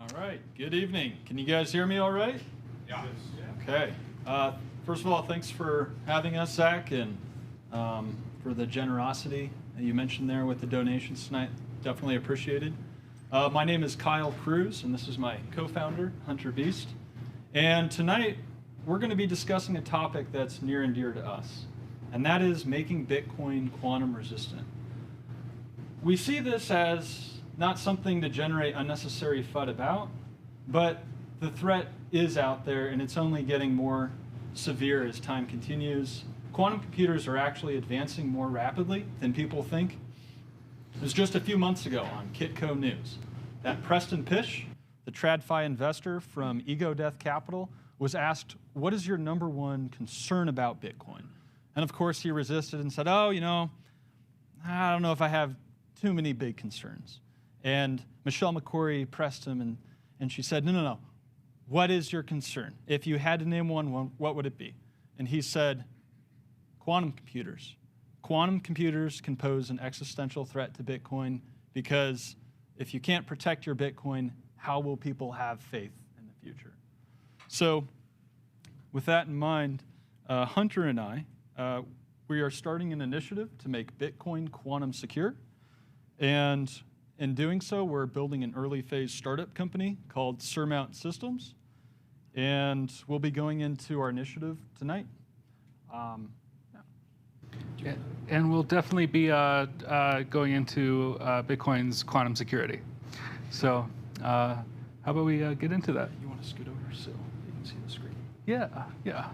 All right, good evening. Can you guys hear me all right? Yeah. Okay. First of all, thanks for having us, Zach, and for the generosity that you mentioned there with the donations tonight. Definitely appreciated. My name is Kyle Cruz, and this is my co-founder, Hunter Beast. And tonight, we're going to be discussing a topic that's near and dear to us, and that is making Bitcoin quantum resistant. We see this as not something to generate unnecessary FUD about, but the threat is out there and it's only getting more severe as time continues. Quantum computers are actually advancing more rapidly than people think. It was just a few months ago on Kitco News that Preston Pish, the TradFi investor from Ego Death Capital, was asked, what is your number one concern about Bitcoin? And of course he resisted and said, I don't know if I have too many big concerns. And Michelle McCory pressed him, and she said, no. What is your concern? If you had to name one, what would it be? And he said, quantum computers. Quantum computers can pose an existential threat to Bitcoin because if you can't protect your Bitcoin, how will people have faith in the future? So with that in mind, Hunter and I, we are starting an initiative to make Bitcoin quantum secure. And in doing so, we're building an early phase startup company called surmount.systems. And we'll be going into our initiative tonight. And we'll definitely be going into Bitcoin's quantum security. So how about we get into that? You want to scoot over so you can see the screen? Yeah,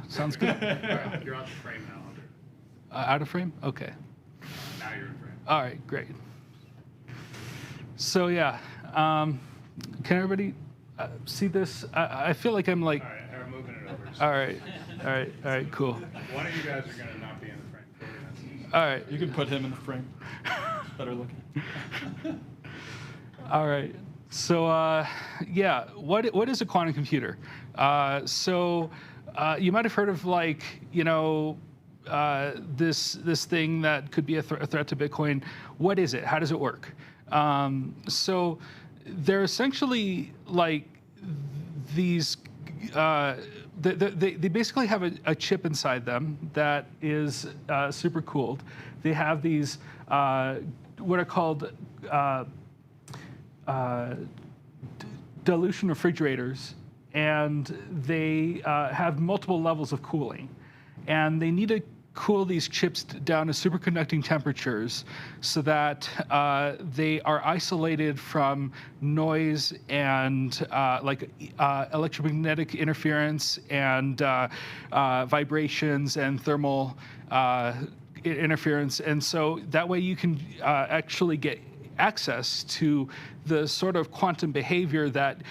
sounds good. All right, you're out of frame now, Hunter. Out of frame? Okay. Now you're in frame. All right, great. So yeah, can everybody see this? I feel like I'm like. All right, I'm moving it over. All right, cool. One of you guys are going to not be in the frame. All right. You can put him in the frame. It's better looking. All right. So yeah, what is a quantum computer? So you might have heard of this thing that could be a threat to Bitcoin. What is it? How does it work? So they're essentially like these. They basically have a chip inside them that is super cooled. They have these what are called dilution refrigerators, and they have multiple levels of cooling, and they need to cool these chips down to superconducting temperatures so that they are isolated from noise and electromagnetic interference and vibrations and thermal interference. And so that way you can actually get access to the sort of quantum behavior that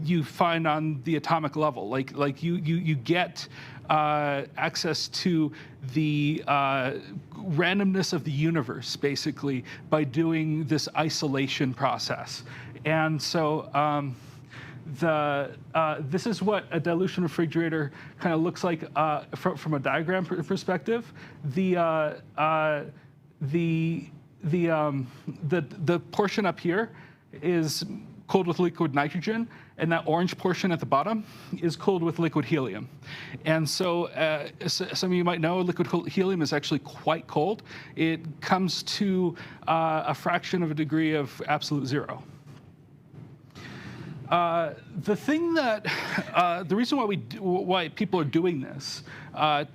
you find on the atomic level. Like you get access to the randomness of the universe, basically, by doing this isolation process. And so this is what a dilution refrigerator kind of looks like from a diagram perspective. The portion up here is cooled with liquid nitrogen, and that orange portion at the bottom is cooled with liquid helium. And so some of you might know liquid helium is actually quite cold. It comes to a fraction of a degree of absolute zero. The thing that, the reason why people are doing this,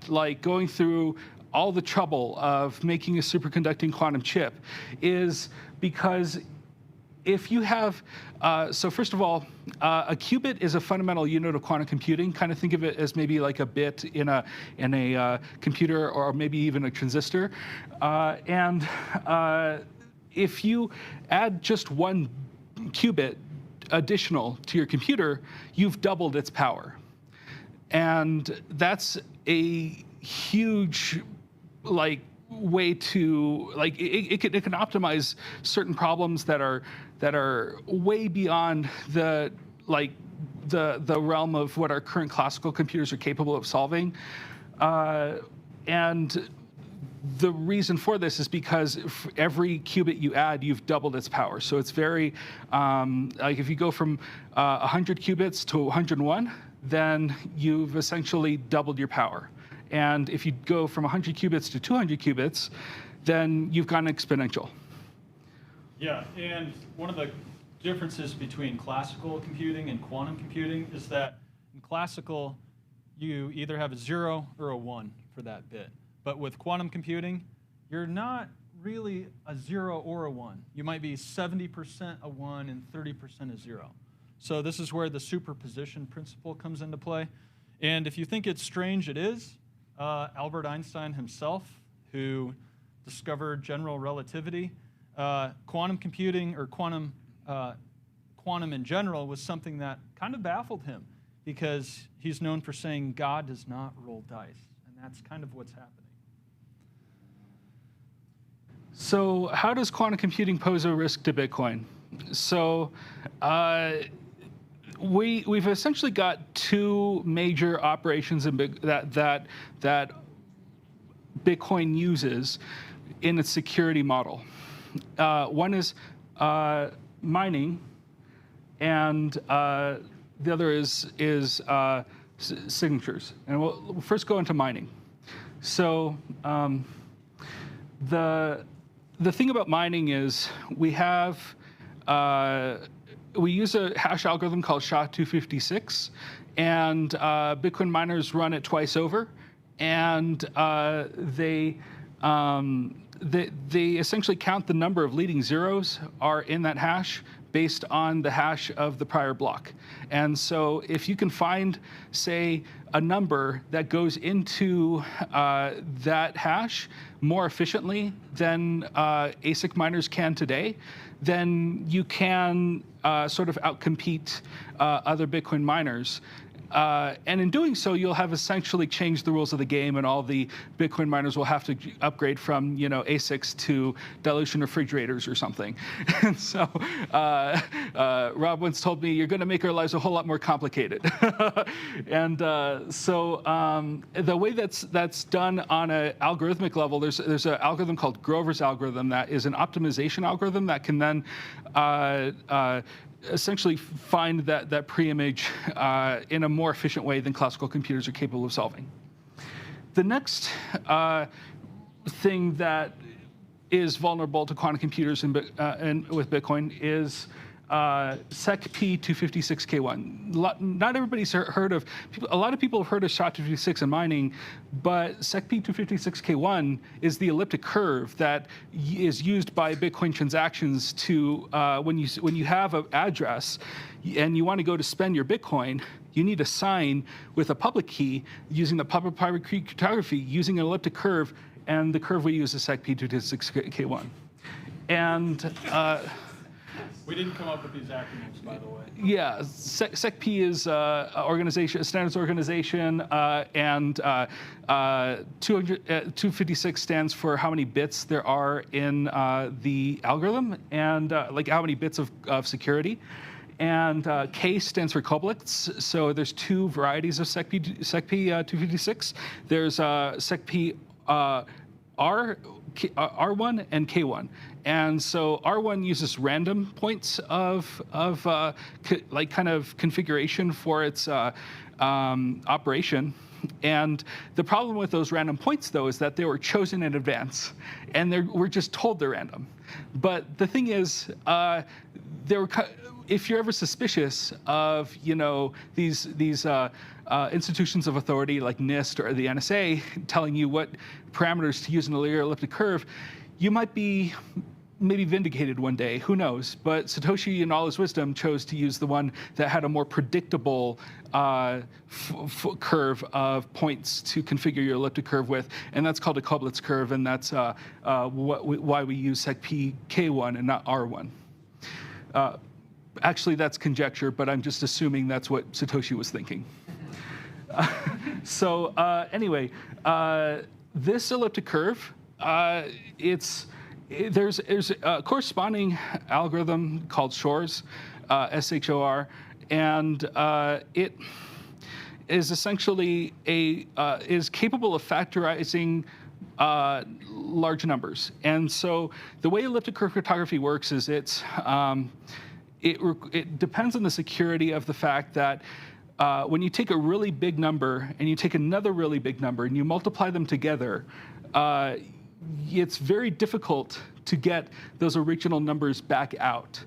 like going through all the trouble of making a superconducting quantum chip, is because if you have, so first of all, a qubit is a fundamental unit of quantum computing. Kind of think of it as maybe like a bit in a computer, or maybe even a transistor. And if you add just one qubit additional to your computer, you've doubled its power. And that's a huge way to it can optimize certain problems that are way beyond the realm of what our current classical computers are capable of solving. And the reason for this is because every qubit you add, you've doubled its power. So it's very, like if you go from 100 qubits to 101, then you've essentially doubled your power. And if you go from 100 qubits to 200 qubits, then you've gone exponential. Yeah, and one of the differences between classical computing and quantum computing is that in classical, you either have a 0 or a 1 for that bit. But with quantum computing, you're not really a 0 or a 1. You might be 70% a 1 and 30% a 0. So this is where the superposition principle comes into play. And if you think it's strange, it is. Albert Einstein himself, who discovered general relativity, quantum computing or quantum in general was something that kind of baffled him because he's known for saying God does not roll dice. And that's kind of what's happening. So how does quantum computing pose a risk to Bitcoin? So we've essentially got two major operations in that Bitcoin uses in its security model. One is mining, and the other is signatures. And we'll first go into mining. So the thing about mining is we use a hash algorithm called SHA-256, and Bitcoin miners run it twice over, and they essentially count the number of leading zeros are in that hash based on the hash of the prior block. And so if you can find, say, a number that goes into that hash more efficiently than ASIC miners can today, then you can sort of outcompete other Bitcoin miners. And in doing so, you'll have essentially changed the rules of the game, and all the Bitcoin miners will have to upgrade from, ASICs to dilution refrigerators or something. And so Rob once told me, you're going to make our lives a whole lot more complicated. And so the way that's done on an algorithmic level, there's an algorithm called Grover's algorithm that is an optimization algorithm that can then essentially find that pre-image in a more efficient way than classical computers are capable of solving. The next thing that is vulnerable to quantum computers and with Bitcoin is SecP-256K1. Not everybody's heard of, a lot of people have heard of SHA-256 in mining, but SecP-256K1 is the elliptic curve that is used by Bitcoin transactions to, when you have an address and you want to go to spend your Bitcoin, you need to sign with a public key using the public-private key cryptography using an elliptic curve, and the curve we use is SecP-256K1. And we didn't come up with these acronyms, by the way. Yeah, SecP is a standards organization, and 256 stands for how many bits there are in the algorithm, and like how many bits of security. And K stands for Koblitz. So there's two varieties of SecP 256. There's SecP R1 and K1. And so R1 uses random points of kind of configuration for its operation. And the problem with those random points, though, is that they were chosen in advance, and we're just told they're random. But the thing is, if you're ever suspicious of these institutions of authority like NIST or the NSA telling you what parameters to use in a linear elliptic curve, you might be maybe vindicated one day, who knows? But Satoshi, in all his wisdom, chose to use the one that had a more predictable curve of points to configure your elliptic curve with, and that's called a Koblitz curve, and that's why we use SecP-K1 and not R1. Actually, that's conjecture, but I'm just assuming that's what Satoshi was thinking. So anyway, this elliptic curve, there's a corresponding algorithm called Shor's, SHOR, and it is essentially is capable of factorizing large numbers. And so the way elliptic curve cryptography works is it depends on the security of the fact that when you take a really big number and you take another really big number and you multiply them together, it's very difficult to get those original numbers back out.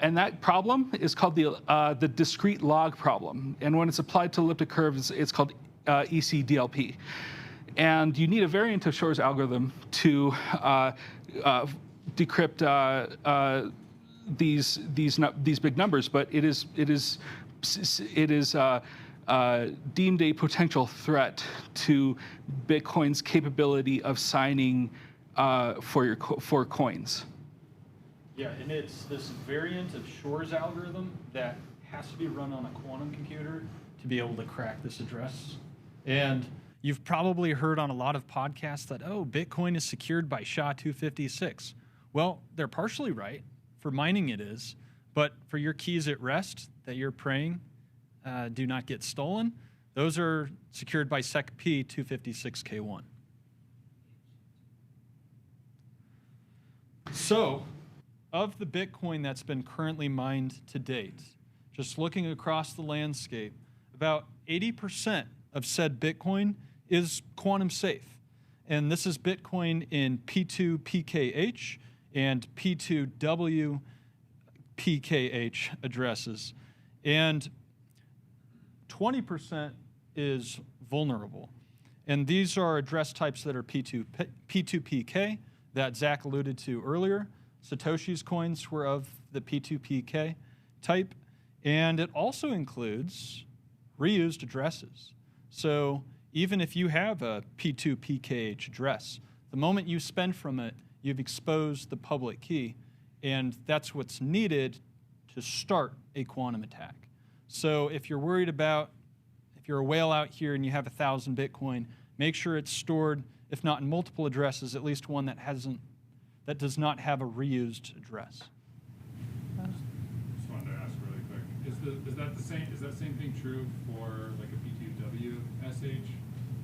And that problem is called the discrete log problem. And when it's applied to elliptic curves, it's called ECDLP. And you need a variant of Shor's algorithm to decrypt these big numbers, but it is deemed a potential threat to Bitcoin's capability of signing for coins. Yeah, and it's this variant of Shor's algorithm that has to be run on a quantum computer to be able to crack this address. And you've probably heard on a lot of podcasts that, oh, Bitcoin is secured by SHA-256. Well, they're partially right. For mining it is. But for your keys at rest that you're praying do not get stolen, those are secured by SecP 256K1. So, of the Bitcoin that's been currently mined to date, just looking across the landscape, about 80% of said Bitcoin is quantum safe. And this is Bitcoin in P2PKH and P2WPKH addresses. And 20% is vulnerable. And these are address types that are P2PK that Zach alluded to earlier. Satoshi's coins were of the P2PK type. And it also includes reused addresses. So even if you have a P2PKH address, the moment you spend from it, you've exposed the public key, and that's what's needed to start a quantum attack. So if you're worried about, if you're a whale out here and you have 1,000 Bitcoin, make sure it's stored, if not in multiple addresses, at least one that does not have a reused address. Just wanted to ask really quick: is that same thing true for like a P2WSH?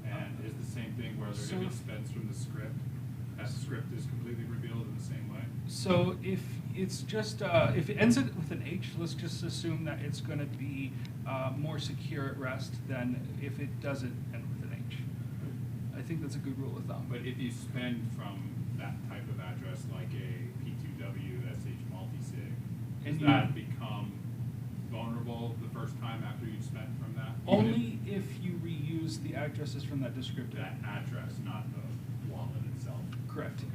And is the same thing where they're going to be spends from the script? That script is completely revealed in the same way? So if it's just, if it ends with an H, let's just assume that it's going to be more secure at rest than if it doesn't end with an H. I think that's a good rule of thumb. But if you spend from that type of address, like a P2WSH multisig, does that become vulnerable the first time after you've spent from that? Only if you reuse the addresses from that descriptor. That address, not the wallet itself. Correct. Okay.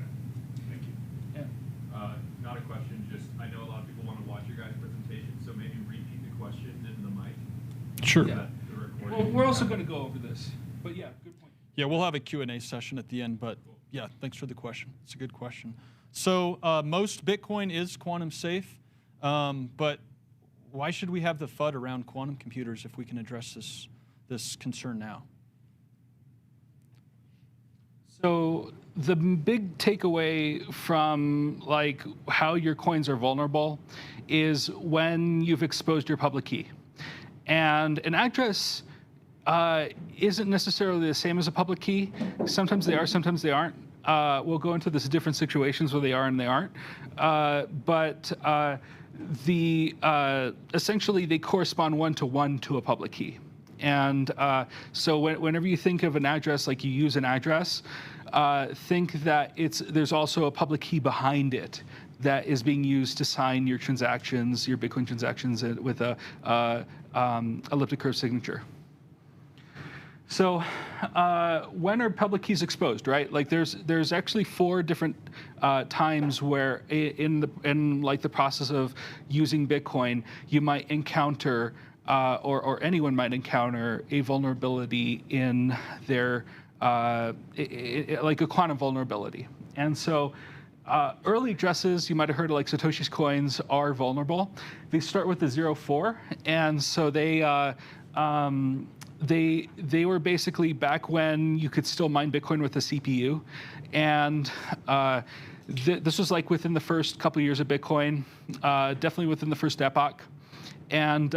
Thank you. Yeah. Not a question, just I know a lot of people want to watch your guys' presentation, so maybe repeat the question into the mic. Sure. Yeah. Well, we're also going to go over this, but yeah, good point. Yeah, we'll have a Q&A session at the end, but yeah, thanks for the question. It's a good question. So most Bitcoin is quantum safe, but why should we have the FUD around quantum computers if we can address this concern now? So the big takeaway from like how your coins are vulnerable is when you've exposed your public key. And an address isn't necessarily the same as a public key. Sometimes they are, sometimes they aren't. We'll go into this different situations where they are and they aren't. But essentially they correspond one-to-one to a public key. And so whenever you think of an address, like you use an address, think that there's also a public key behind it that is being used to sign your transactions, your Bitcoin transactions with a elliptic curve signature. So when are public keys exposed, right? Like there's actually 4 different times where in like the process of using Bitcoin, you might encounter or anyone might encounter a vulnerability in their like a quantum vulnerability. And so early addresses, you might have heard of like Satoshi's coins, are vulnerable. They start with the 04, and so they were basically back when you could still mine Bitcoin with a CPU, and this was like within the first couple years of Bitcoin, definitely within the first epoch, and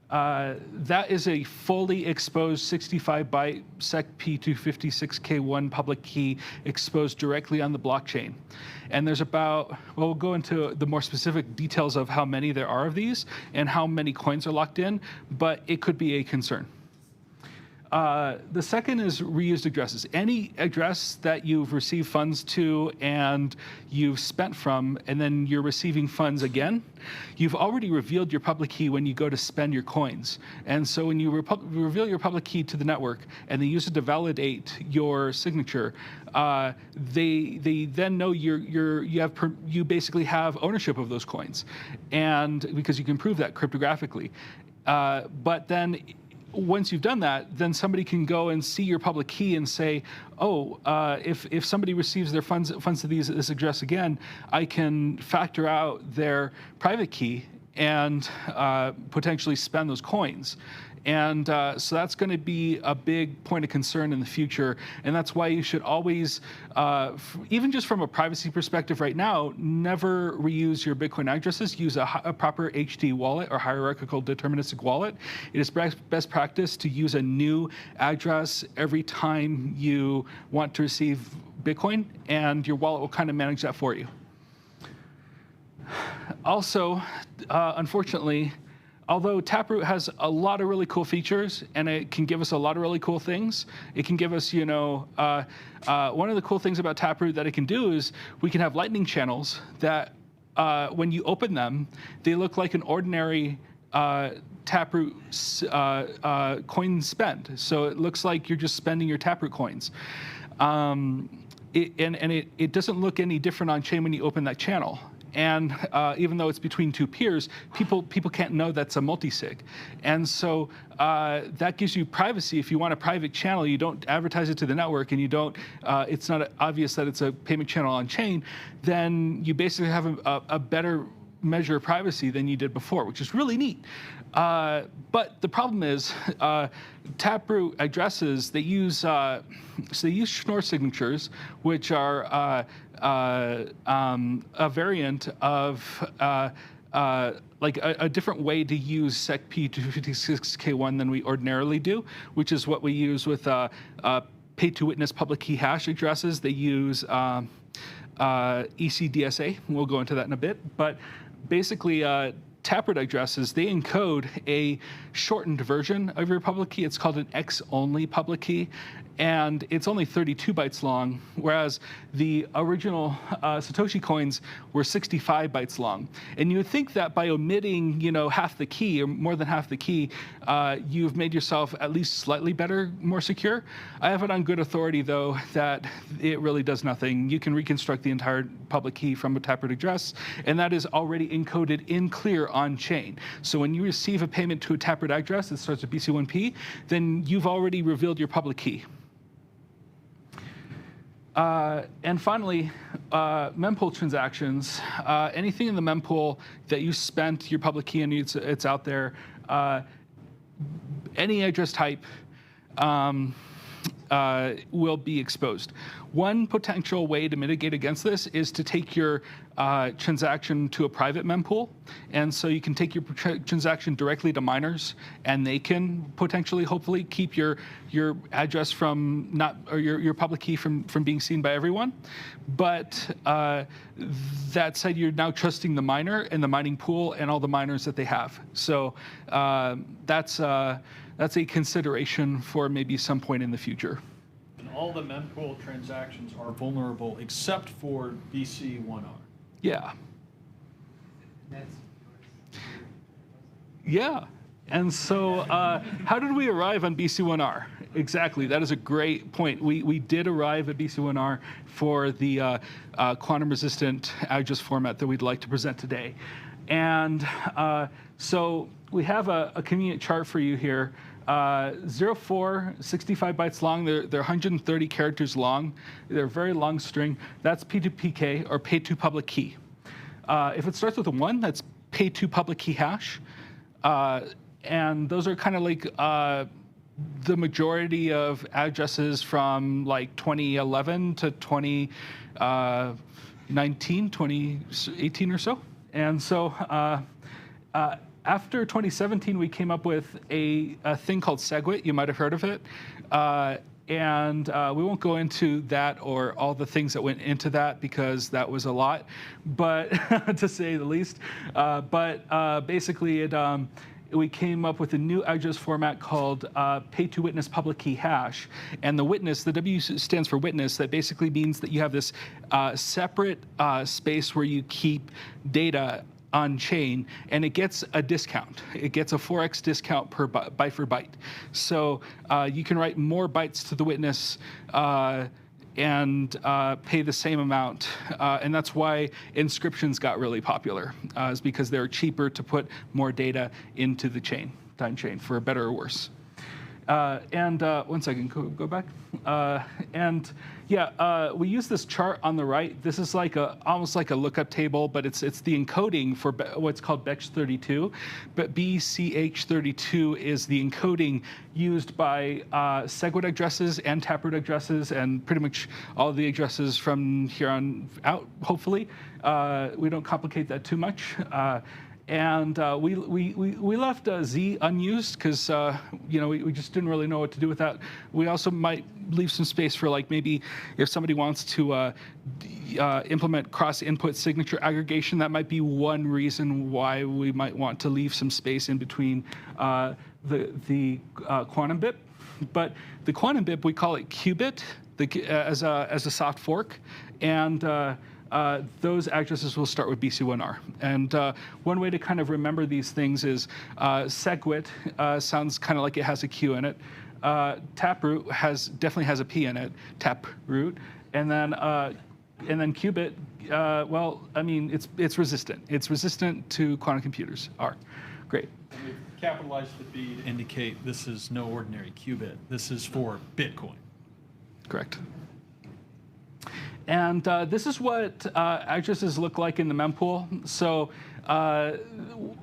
that is a fully exposed 65-byte SecP256K1 public key exposed directly on the blockchain. And there's about, well, we'll go into the more specific details of how many there are of these and how many coins are locked in, but it could be a concern. The second is reused addresses. Any address that you've received funds to and you've spent from, and then you're receiving funds again, you've already revealed your public key when you go to spend your coins. And so when you reveal your public key to the network and they use it to validate your signature, they then know you basically have ownership of those coins, and because you can prove that cryptographically. But then once you've done that, then somebody can go and see your public key and say, oh, if somebody receives their funds to this address again, I can factor out their private key and potentially spend those coins. And so that's going to be a big point of concern in the future. And that's why you should always, even just from a privacy perspective right now, never reuse your Bitcoin addresses. Use a proper HD wallet or hierarchical deterministic wallet. It is best practice to use a new address every time you want to receive Bitcoin, and your wallet will kind of manage that for you. Also, unfortunately, although Taproot has a lot of really cool features and it can give us a lot of really cool things, it can give us, one of the cool things about Taproot that it can do is we can have lightning channels that when you open them, they look like an ordinary Taproot coin spend. So it looks like you're just spending your Taproot coins. It doesn't look any different on chain when you open that channel. And even though it's between two peers, people can't know that's a multisig. And so that gives you privacy. If you want a private channel, you don't advertise it to the network, and you don't. It's not obvious that it's a payment channel on chain. Then you basically have a better measure of privacy than you did before, which is really neat. But the problem is, Taproot addresses, they use Schnorr signatures, which are a variant of like a different way to use SecP256K1 than we ordinarily do, which is what we use with pay-to-witness public key hash addresses. They use ECDSA. We'll go into that in a bit. But basically, Taproot addresses, they encode a shortened version of your public key. It's called an X-only public key, and it's only 32 bytes long, whereas the original Satoshi coins were 65 bytes long. And you would think that by omitting, half the key or more than half the key, you've made yourself at least slightly better, more secure. I have it on good authority, though, that it really does nothing. You can reconstruct the entire public key from a Taproot address, and that is already encoded in clear on chain. So when you receive a payment to a Taproot address that starts with BC1P, then you've already revealed your public key. And finally, mempool transactions. Anything in the mempool that you spent your public key and it's out there, any address type will be exposed. One potential way to mitigate against this is to take your transaction to a private mempool. And so you can take your transaction directly to miners, and they can potentially, hopefully, keep your address from your public key from being seen by everyone. But that said, you're now trusting the miner and the mining pool and all the miners that they have. So that's a consideration for maybe some point in the future. And all the mempool transactions are vulnerable except for BC1R. Yeah. Yeah. And so how did we arrive on BC1R? Exactly. That is a great point. We did arrive at BC1R for the quantum-resistant address format that we'd like to present today. And so we have a convenient chart for you here. 04, 65 bytes long. They're 130 characters long. They're a very long string. That's P2PK, or pay to public key. If it starts with a 1, that's pay to public key hash. And those are kind of like the majority of addresses from like 2011 to 2019, 2018 or so. And so after 2017, we came up with a thing called SegWit. You might have heard of it. And we won't go into that or all the things that went into that because that was a lot, but to say the least. But basically, we came up with a new address format called pay-to-witness public key hash. And the witness, the W stands for witness. That basically means that you have this separate space where you keep data on chain, and it gets a discount. It gets a 4x discount per byte for byte. So you can write more bytes to the witness and pay the same amount. And that's why inscriptions got really popular, is because they're cheaper to put more data into the chain, time chain, for better or worse. And 1 second, go back. And yeah, we use this chart on the right. This is like almost like a lookup table, but it's the encoding for what's called BECH32. But BCH32 is the encoding used by SegWit addresses and Taproot addresses and pretty much all the addresses from here on out, hopefully. We don't complicate that too much. And we left Z unused because we just didn't really know what to do with that. We also might leave some space for, like, maybe if somebody wants to implement cross-input signature aggregation. That might be one reason why we might want to leave some space in between the quantum bit. But the quantum bit, we call it qubit as a soft fork, and those addresses will start with BC1R. And one way to kind of remember these things is SegWit sounds kind of like it has a Q in it. Taproot definitely has a P in it, Taproot. And then qubit, well, I mean, it's resistant. It's resistant to quantum computers. R. Great. And we've capitalized the B to indicate this is no ordinary qubit. This is for Bitcoin. Correct. And this is what addresses look like in the mempool. So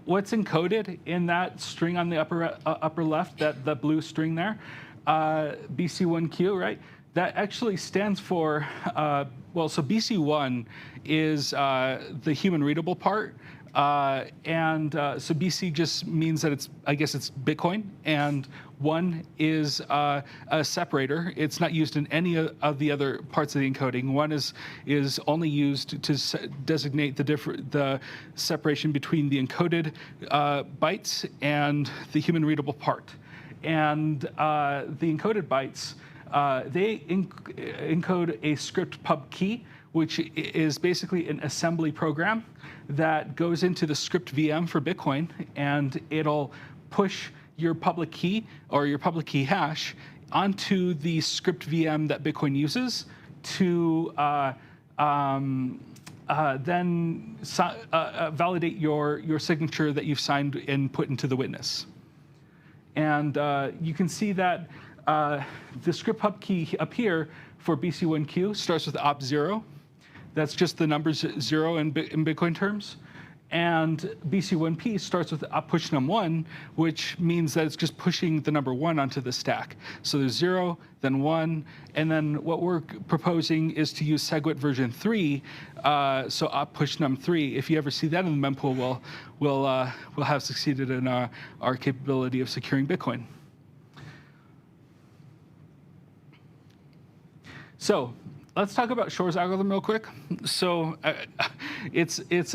what's encoded in that string on the upper left, the blue string there, BC1Q, right? That actually stands for, so BC1 is the human readable part. So BC just means that it's Bitcoin, and 1 is a separator. It's not used in any of the other parts of the encoding. 1 is only used to designate the separation between the encoded bytes and the human readable part. And the encoded bytes, they encode a script pub key, which is basically an assembly program that goes into the script VM for Bitcoin, and it'll push your public key or your public key hash onto the script VM that Bitcoin uses to then validate your signature that you've signed and put into the witness. And you can see that the script pub key up here for BC1Q starts with op0. That's just the numbers 0 in Bitcoin terms. And BC1P starts with push num1, which means that it's just pushing the number 1 onto the stack. So there's 0, then 1, and then what we're proposing is to use SegWit version 3, so push num3. If you ever see that in the mempool, we'll have succeeded in our capability of securing Bitcoin. So let's talk about Shor's algorithm real quick. So this is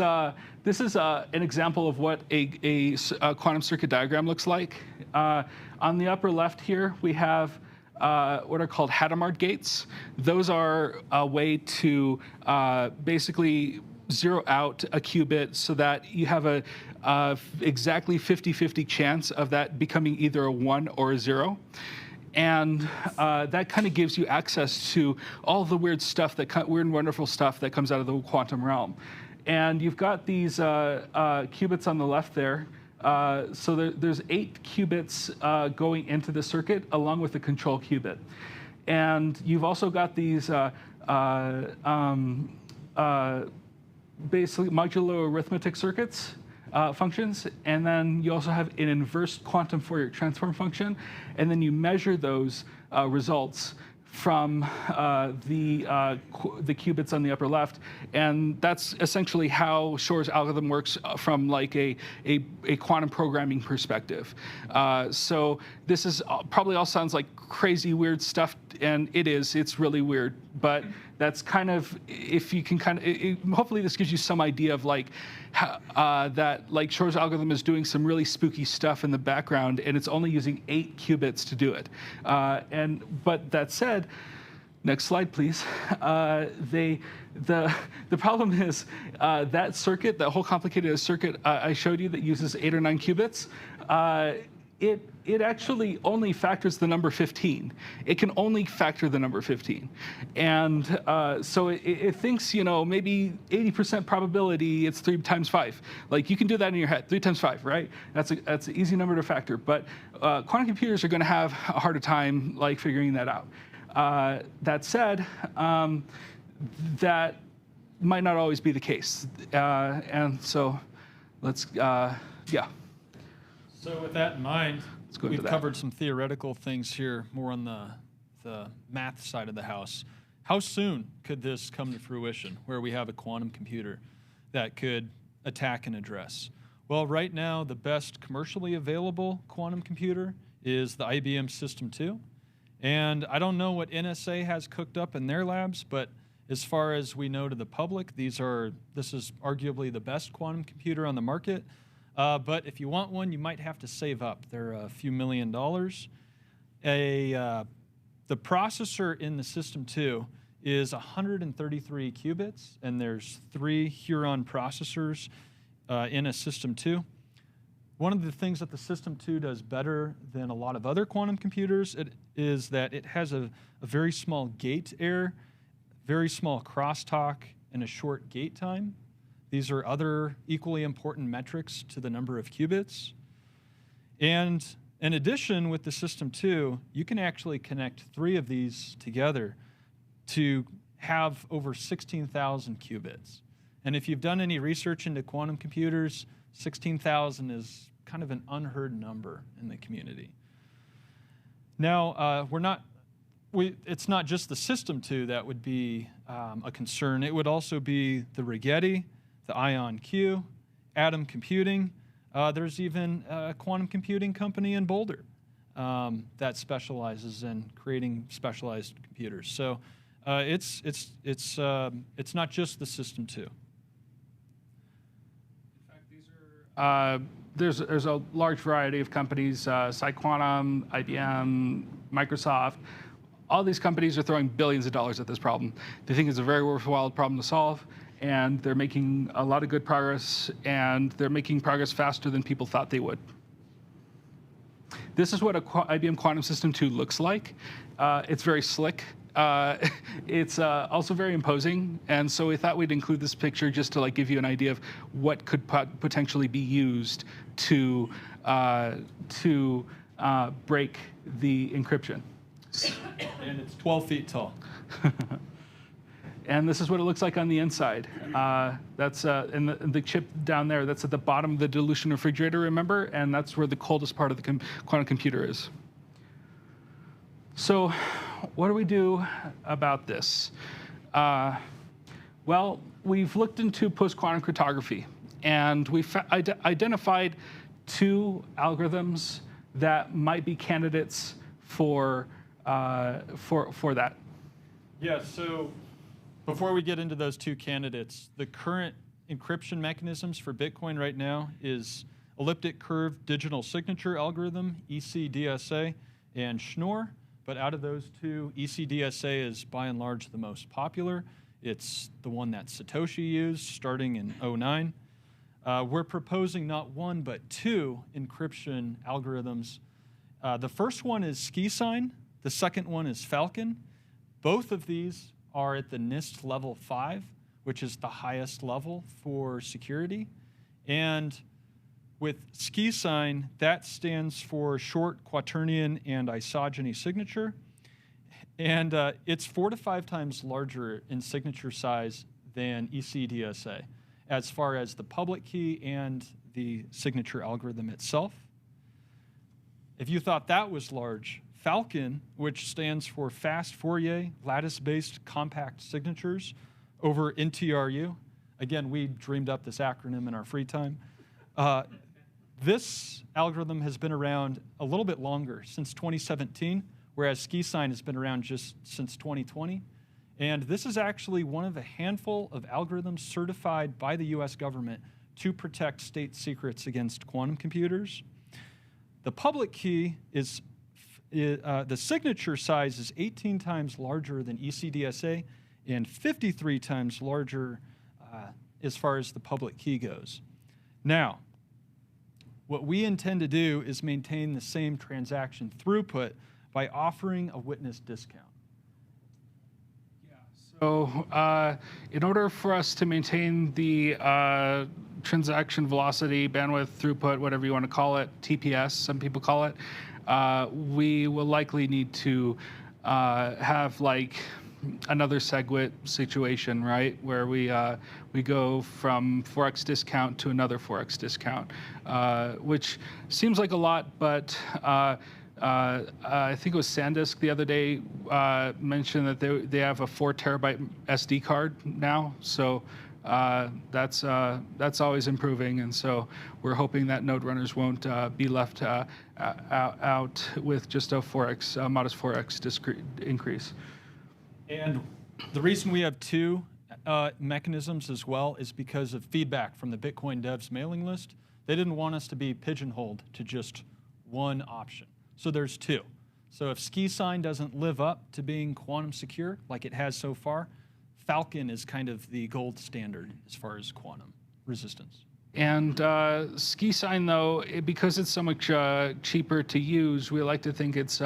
an example of what a quantum circuit diagram looks like. On the upper left here, we have what are called Hadamard gates. Those are a way to basically zero out a qubit so that you have a exactly 50-50 chance of that becoming either a 1 or a 0. And that kind of gives you access to all the weird and wonderful stuff that comes out of the quantum realm. And you've got these qubits on the left there. So there's 8 qubits going into the circuit along with the control qubit. And you've also got these basically modular arithmetic circuits. Functions, and then you also have an inverse quantum Fourier transform function, and then you measure those results from the qubits on the upper left, and that's essentially how Shor's algorithm works from like a quantum programming perspective. So this is probably all sounds like crazy weird stuff, and it is. It's really weird, but that's kind of, if you can kind of, hopefully this gives you some idea of like how, that like Shor's algorithm is doing some really spooky stuff in the background, and it's only using 8 qubits to do it. But that said, next slide, please. The problem is that circuit, that whole complicated circuit I showed you that uses 8 or 9 qubits. It actually only factors the number 15. It can only factor the number 15. And so it thinks, you know, maybe 80% probability it's 3 times 5. Like, you can do that in your head, 3 times 5, right? That's an easy number to factor. But quantum computers are going to have a harder time, like, figuring that out. That said, that might not always be the case. And so let's, yeah. So with that in mind, go into we've that. covered some theoretical things here, more on the math side of the house. How soon could this come to fruition, where we have a quantum computer that could attack and address? Well, right now, the best commercially available quantum computer is the IBM System 2. And I don't know what NSA has cooked up in their labs, but as far as we know to the public, this is arguably the best quantum computer on the market. But if you want one, you might have to save up. They're a few $1 million. The processor in the System 2 is 133 qubits, and there's 3 Huron processors in a System 2. One of the things that the System 2 does better than a lot of other quantum computers is that it has a very small gate error, very small crosstalk, and a short gate time. These are other equally important metrics to the number of qubits. And in addition, with the System 2, you can actually connect 3 of these together to have over 16,000 qubits. And if you've done any research into quantum computers, 16,000 is kind of an unheard number in the community. Now, it's not just the System 2 that would be a concern. It would also be the Rigetti, the IonQ, Atom Computing. There's even a quantum computing company in Boulder that specializes in creating specialized computers. So it's not just the System 2. In fact, these are there's a large variety of companies: PsiQuantum, IBM, Microsoft. All these companies are throwing billions of dollars at this problem. They think it's a very worthwhile problem to solve, and they're making a lot of good progress, and they're making progress faster than people thought they would. This is what a IBM Quantum System 2 looks like. It's very slick. It's also very imposing, and so we thought we'd include this picture just to like give you an idea of what could potentially be used to break the encryption. And it's 12 feet tall. And this is what it looks like on the inside. That's and the chip down there, that's at the bottom of the dilution refrigerator, remember? And that's where the coldest part of the quantum computer is. So what do we do about this? Well, we've looked into post-quantum cryptography, and we've identified 2 algorithms that might be candidates for that. Yeah, so before we get into those 2 candidates, the current encryption mechanisms for Bitcoin right now is elliptic curve digital signature algorithm, ECDSA, and Schnorr. But out of those 2, ECDSA is by and large the most popular. It's the one that Satoshi used starting in 2009. We're proposing not 1, but 2 encryption algorithms. The first one is SkiSign. The second one is Falcon. Both of these are at the NIST level 5, which is the highest level for security. And with SkiSign, that stands for short quaternion and isogeny signature. And it's 4 to 5 times larger in signature size than ECDSA, as far as the public key and the signature algorithm itself. If you thought that was large, Falcon, which stands for Fast Fourier Lattice-Based Compact Signatures over NTRU. Again, we dreamed up this acronym in our free time. This algorithm has been around a little bit longer, since 2017, whereas SkiSign has been around just since 2020. And this is actually one of a handful of algorithms certified by the US government to protect state secrets against quantum computers. The public key is, the signature size is 18 times larger than ECDSA and 53 times larger as far as the public key goes. Now, what we intend to do is maintain the same transaction throughput by offering a witness discount. So in order for us to maintain the transaction velocity, bandwidth, throughput, whatever you want to call it, TPS, some people call it, we will likely need to have like another SegWit situation, right, where we go from 4x discount to another 4x discount, which seems like a lot, but I think it was SanDisk the other day mentioned that they have a 4 terabyte SD card now, so that's always improving, and so we're hoping that node runners won't be left out with just a 4x, modest 4x increase. And the reason we have two mechanisms as well is because of feedback from the Bitcoin devs mailing list. They didn't want us to be pigeonholed to just one option. So there's two. So if SkiSign doesn't live up to being quantum secure like it has so far, Falcon is kind of the gold standard as far as quantum resistance. And SkiSign, though, because it's so much cheaper to use, we like to think it's,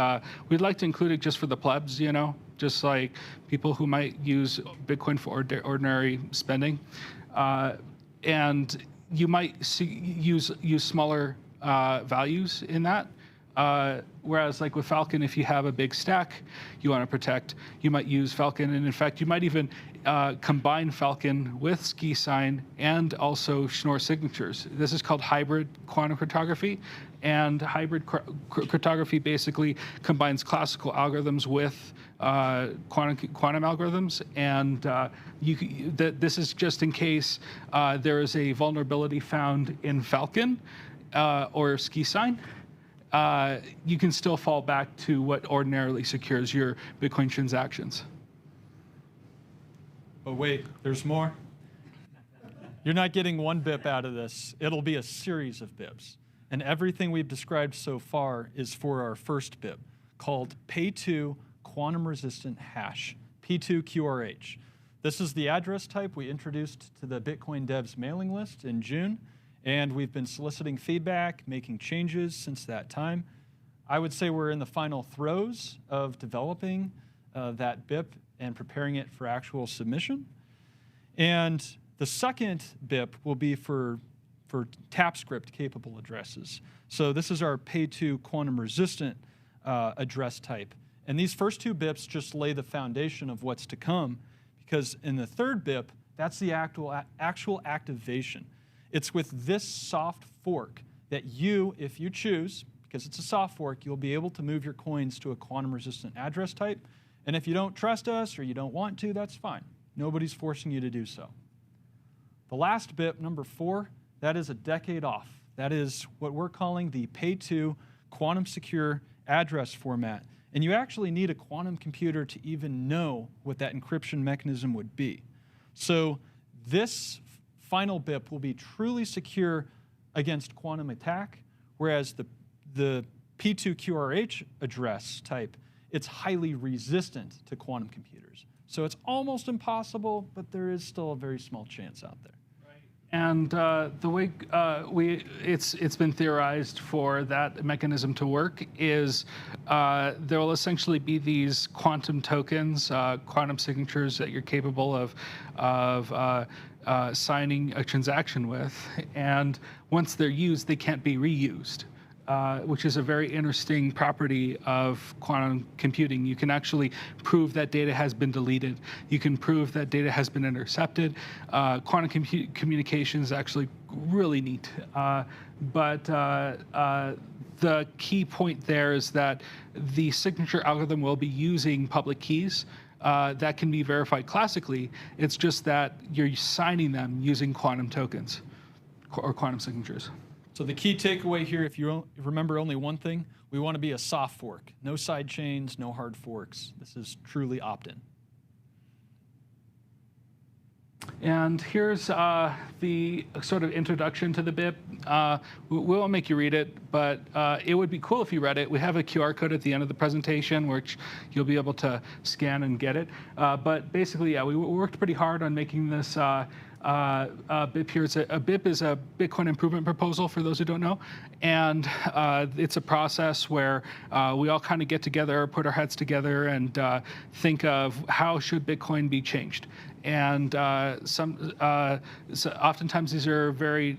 we'd like to include it just for the plebs, you know, just like people who might use Bitcoin for ordinary spending. And you might use smaller values in that. Whereas like with Falcon, if you have a big stack you want to protect, you might use Falcon. And in fact, you might even combine Falcon with SkiSign and also Schnorr signatures. This is called hybrid quantum cryptography. And hybrid cryptography basically combines classical algorithms with quantum algorithms. And this is just in case there is a vulnerability found in Falcon or SkiSign. You can still fall back to what ordinarily secures your Bitcoin transactions. But wait, there's more. You're not getting one BIP out of this. It'll be a series of BIPs. And everything we've described so far is for our first BIP, called Pay2 Quantum Resistant Hash, P2QRH. This is the address type we introduced to the Bitcoin devs mailing list in June. And we've been soliciting feedback, making changes since that time. I would say we're in the final throes of developing that BIP and preparing it for actual submission. And the second BIP will be for TapScript capable addresses. So this is our Pay2 quantum resistant address type. And these first two BIPs just lay the foundation of what's to come, because in the third BIP, that's the actual activation. It's with this soft fork that you, if you choose, because it's a soft fork, you'll be able to move your coins to a quantum-resistant address type. And if you don't trust us or you don't want to, that's fine. Nobody's forcing you to do so. The last BIP, number 4, that is a decade off. That is what we're calling the Pay2 quantum secure address format. And you actually need a quantum computer to even know what that encryption mechanism would be. So this final BIP will be truly secure against quantum attack, whereas the P2QRH address type, it's highly resistant to quantum computers. So it's almost impossible, but there is still a very small chance out there. And the way it's been theorized for that mechanism to work is there will essentially be these quantum tokens, quantum signatures that you're capable of signing a transaction with. And once they're used, they can't be reused. Which is a very interesting property of quantum computing. You can actually prove that data has been deleted. You can prove that data has been intercepted. Quantum communication is actually really neat. But the key point there is that the signature algorithm will be using public keys that can be verified classically. It's just that you're signing them using quantum tokens or quantum signatures. So the key takeaway here, if you remember only one thing, we want to be a soft fork. No side chains, no hard forks. This is truly opt-in. And here's the sort of introduction to the BIP. We won't make you read it, but it would be cool if you read it. We have a QR code at the end of the presentation, which you'll be able to scan and get it. But basically, yeah, we worked pretty hard on making this BIP here. A BIP is a Bitcoin improvement proposal, for those who don't know. And it's a process where we all kind of get together, put our heads together, and think of how should Bitcoin be changed. And so oftentimes these are very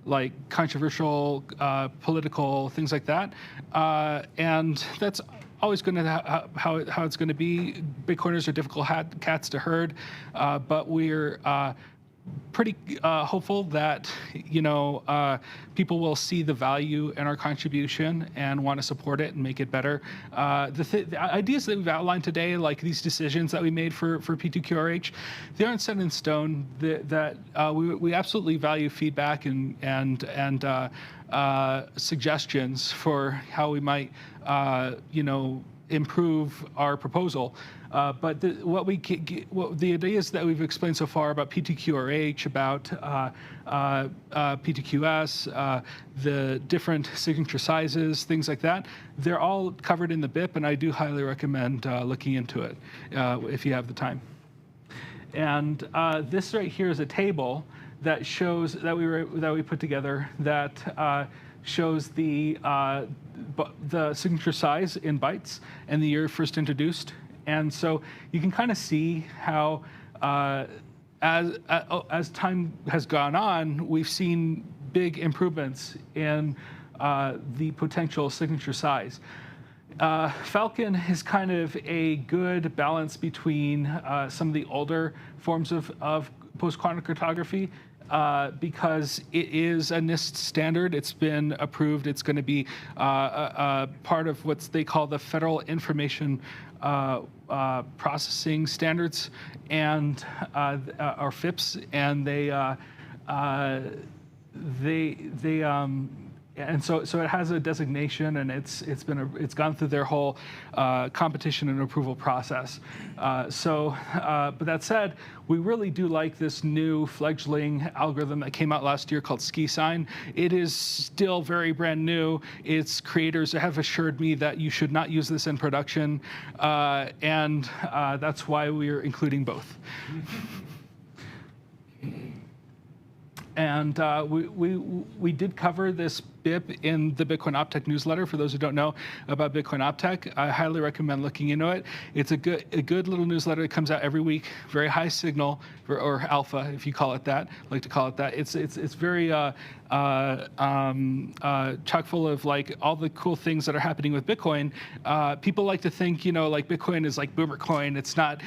like controversial, political things like that, and that's always going to how it's going to be. Bitcoiners are difficult cats to herd, but we're pretty hopeful that people will see the value in our contribution and want to support it and make it better. The ideas that we've outlined today, like these decisions that we made for P2QRH, they aren't set in stone. We absolutely value feedback and suggestions for how we might improve our proposal. But the ideas that we've explained so far about P2QRH, about P2QS, the different signature sizes, things like that, they're all covered in the BIP, and I do highly recommend looking into it if you have the time. And this right here is a table that shows that we put together that shows the signature size in bytes and the year first introduced. And so you can kind of see how, as time has gone on, we've seen big improvements in the potential signature size. Falcon is kind of a good balance between some of the older forms of post-quantum cryptography, because it is a NIST standard. It's been approved. It's going to be part of what they call the Federal Information Processing Standards, and or FIPS, and and so it has a designation, and it's gone through their whole competition and approval process. But that said, we really do like this new fledgling algorithm that came out last year called SkiSign. It is still very brand new. Its creators have assured me that you should not use this in production, and that's why we're including both. And we did cover this BIP in the Bitcoin OpTech newsletter. For those who don't know about Bitcoin OpTech, I highly recommend looking into it. It's a good little newsletter that comes out every week. Very high signal, or alpha, if you call it that. I like to call it that. It's very chock full of like all the cool things that are happening with Bitcoin. People like to think like Bitcoin is like boomer coin. It's not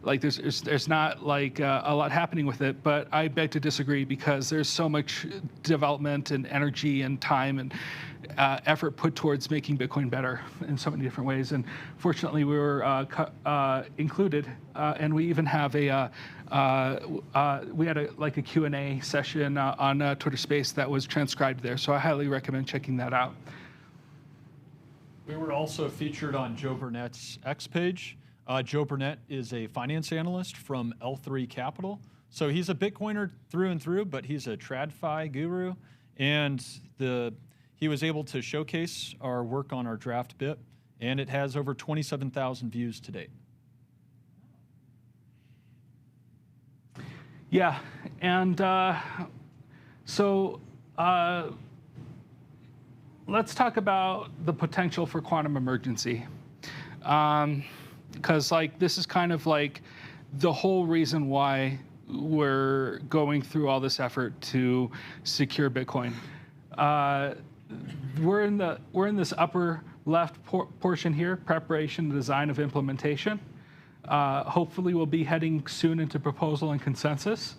like there's not like a lot happening with it. But I beg to disagree, because there's so much development and energy and time and effort put towards making Bitcoin better in so many different ways. And fortunately, we were included, and we even have we had a Q&A session on Twitter Space that was transcribed there. So I highly recommend checking that out. We were also featured on Joe Burnett's X page. Joe Burnett is a finance analyst from L3 Capital. So he's a Bitcoiner through and through, but he's a TradFi guru. And he was able to showcase our work on our draft BIP, and it has over 27,000 views to date. Yeah, and let's talk about the potential for quantum emergency, because this is kind of like the whole reason why we're going through all this effort to secure Bitcoin. We're in this upper left portion here, preparation, design of implementation. Hopefully we'll be heading soon into proposal and consensus.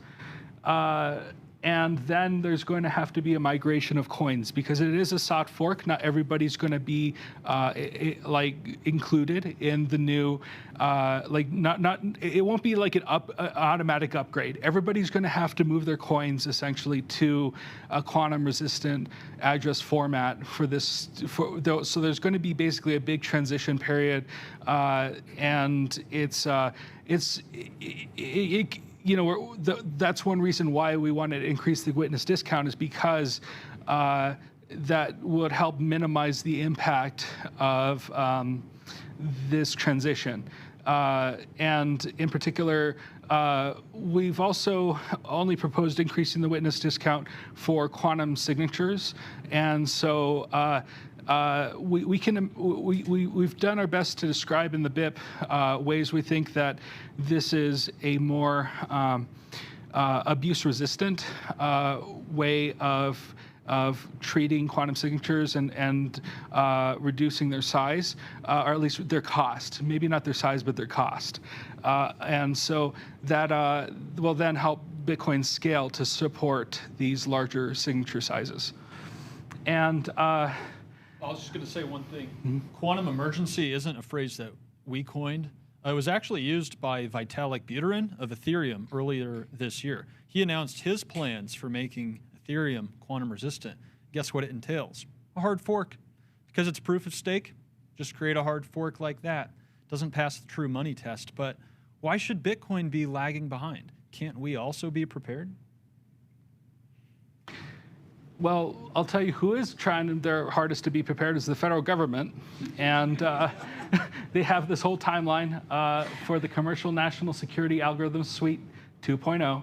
and then there's going to have to be a migration of coins because it is a soft fork. Not everybody's going to be like included in the new, it won't be like an automatic upgrade. Everybody's going to have to move their coins essentially to a quantum resistant address format for this. So there's going to be basically a big transition period, and that's one reason why we wanted to increase the witness discount is because that would help minimize the impact of this transition. And in particular, we've also only proposed increasing the witness discount for quantum signatures. And so we've done our best to describe in the BIP ways we think that this is a more abuse-resistant way of treating quantum signatures and reducing their size, or at least their cost. Maybe not their size, but their cost. And so that will then help Bitcoin scale to support these larger signature sizes. And I was just going to say one thing. Mm-hmm. Quantum emergency isn't a phrase that we coined. It was actually used by Vitalik Buterin of Ethereum earlier this year. He announced his plans for making Ethereum quantum resistant. Guess what it entails? A hard fork. Because it's proof of stake, just create a hard fork like that. Doesn't pass the true money test, but why should Bitcoin be lagging behind? Can't we also be prepared? Well, I'll tell you who is trying their hardest to be prepared is the federal government. And they have this whole timeline for the Commercial National Security Algorithm Suite 2.0.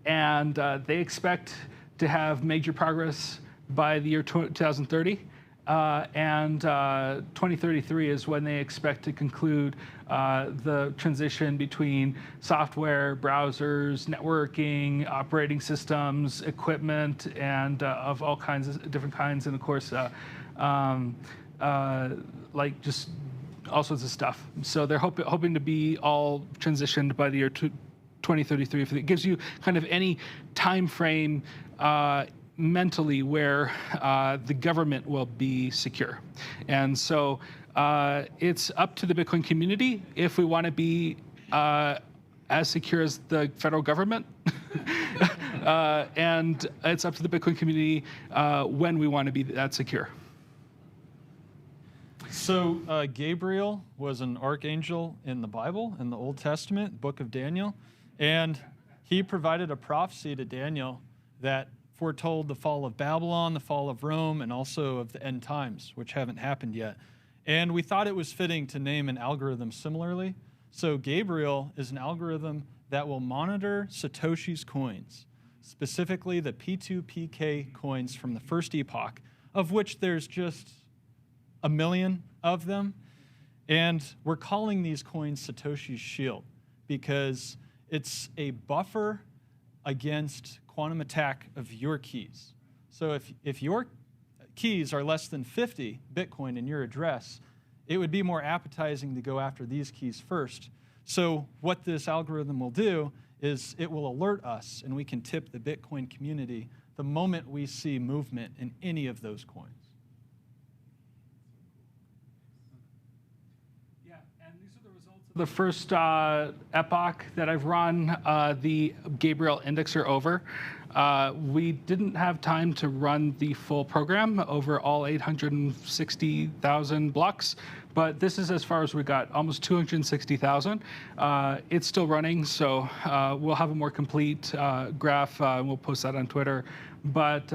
And they expect to have major progress by the year 2030. And 2033 is when they expect to conclude the transition between software, browsers, networking, operating systems, equipment, and of all kinds of different kinds, and of course, like just all sorts of stuff. So they're hoping to be all transitioned by the year 2033. If it gives you kind of any time frame mentally where the government will be secure. And so it's up to the Bitcoin community if we want to be as secure as the federal government. And it's up to the Bitcoin community when we want to be that secure. So Gabriel was an archangel in the Bible, in the Old Testament, book of Daniel. And he provided a prophecy to Daniel that foretold the fall of Babylon, the fall of Rome, and also of the end times, which haven't happened yet. And we thought it was fitting to name an algorithm similarly. So Gabriel is an algorithm that will monitor Satoshi's coins, specifically the P2PK coins from the first epoch, of which there's just 1 million of them. And we're calling these coins Satoshi Shield because it's a buffer against quantum attack of your keys. So if your keys are less than 50 Bitcoin in your address, it would be more appetizing to go after these keys first. So what this algorithm will do is it will alert us, and we can tip the Bitcoin community the moment we see movement in any of those coins. Yeah, and these are the results of the first epoch that I've run the Gabriel indexer over. We didn't have time to run the full program over all 860,000 blocks, but this is as far as we got, almost 260,000. It's still running, so we'll have a more complete graph, and we'll post that on Twitter. But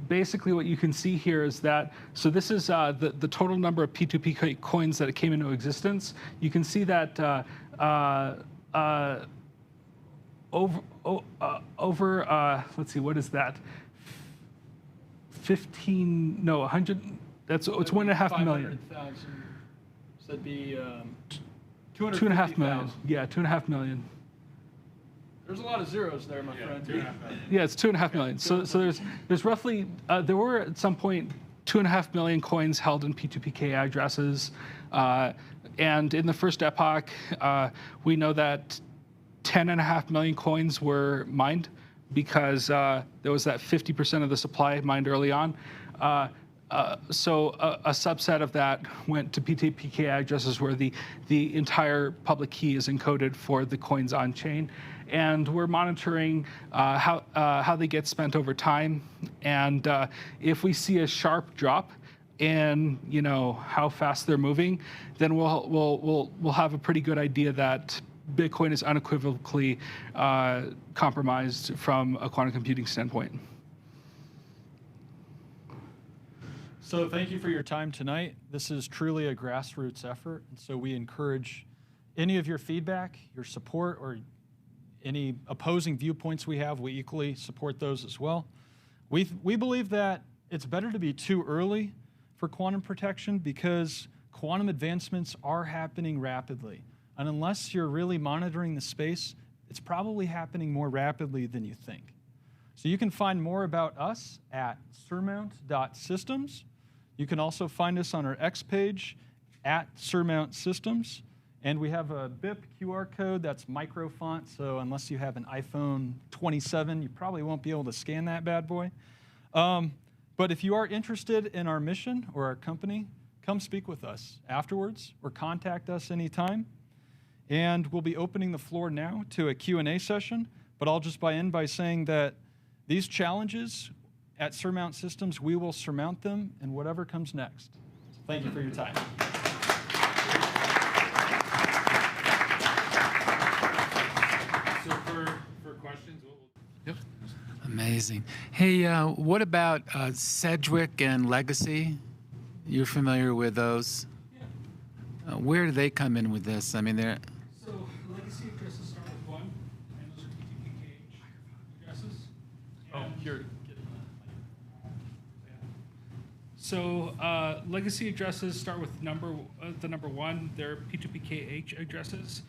basically what you can see here is that, so this is the total number of P2P coins that came into existence. You can see that let's see, what is that? 100, it's 1.5 million. 500,000. So that'd be 2.5 million. Yeah, 2.5 million. There's a lot of zeros there, my friend. 2.5 million. Yeah, it's 2.5 million. So there's roughly, there were at some point 2.5 million coins held in P2PK addresses. And in the first epoch, we know that 10.5 million coins were mined because there was that 50% of the supply mined early on. So a subset of that went to PTPK addresses where the entire public key is encoded for the coins on chain. And we're monitoring how they get spent over time. And if we see a sharp drop in how fast they're moving, then we'll have a pretty good idea that Bitcoin is unequivocally compromised from a quantum computing standpoint. So thank you for your time tonight. This is truly a grassroots effort, and so we encourage any of your feedback, your support, or any opposing viewpoints we have. We equally support those as well. We believe that it's better to be too early for quantum protection because quantum advancements are happening rapidly. And unless you're really monitoring the space, it's probably happening more rapidly than you think. So you can find more about us at surmount.systems. You can also find us on our X page at surmount.systems. And we have a BIP QR code that's micro font, so unless you have an iPhone 27, you probably won't be able to scan that bad boy. But if you are interested in our mission or our company, come speak with us afterwards or contact us anytime. And we'll be opening the floor now to a Q&A session, but I'll just end by saying that these challenges at Surmount Systems, we will surmount them in whatever comes next. Thank you for your time. So for questions, Yep. Amazing. Hey, what about Sedgwick and Legacy? You're familiar with those? Yeah. Where do they come in with this? I mean, they're... So legacy addresses start with 1, and those are PTPK addresses. Here. So legacy addresses start with the number 1. They're P2PKH addresses.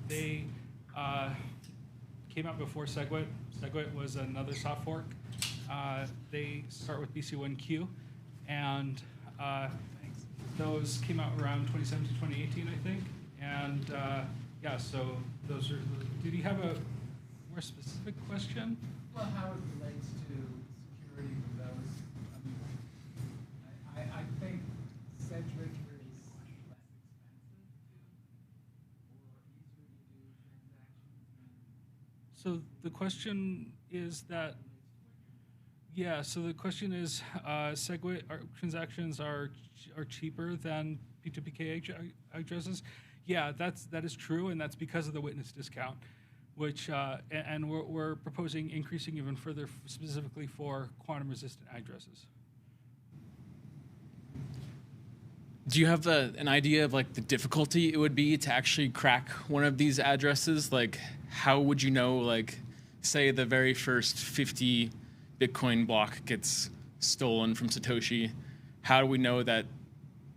They came out before SegWit. SegWit was another soft fork. They start with BC1Q, and those came out around 2017, 2018, I think. And yeah, so those are. Did you have a more specific question? Well, how it relates to security with those. I think Sedgwick is less expensive to or easier to do transactions. So the question is that, yeah, so the question is, SegWit transactions are cheaper than P2PK addresses. Yeah, that is true, and that's because of the witness discount, which, and we're proposing increasing even further specifically for quantum-resistant addresses. Do you have an idea of like the difficulty it would be to actually crack one of these addresses? Like, how would you know, like, say the very first 50 Bitcoin block gets stolen from Satoshi? How do we know that,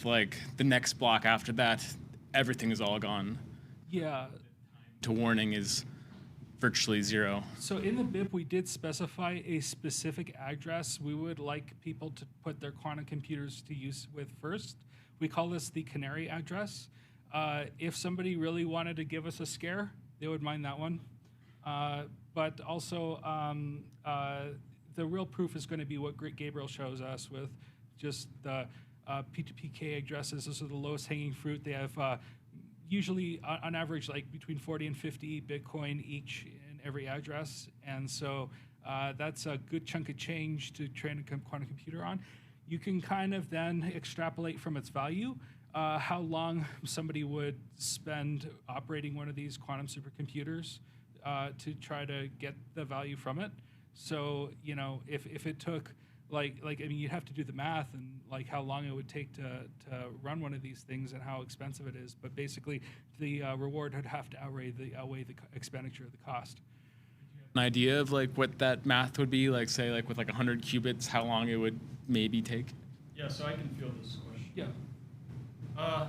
like, the next block after that, everything is all gone? Yeah. To warning is virtually 0. So in the BIP, we did specify a specific address we would like people to put their quantum computers to use with first. We call this the canary address. If somebody really wanted to give us a scare, they would mine that one. But also, the real proof is going to be what GABRIEL shows us with just the P2PK addresses. Those are the lowest hanging fruit. They have usually, on average, like between 40 and 50 Bitcoin each in every address. And so that's a good chunk of change to train a quantum computer on. You can kind of then extrapolate from its value how long somebody would spend operating one of these quantum supercomputers to try to get the value from it. So, you know, if it took, I mean, you'd have to do the math and like how long it would take to run one of these things and how expensive it is. But basically, the reward would have to outweigh the expenditure of the cost. An idea of like what that math would be, like say like with like 100 qubits, how long it would maybe take? Yeah, so I can field this question. Yeah.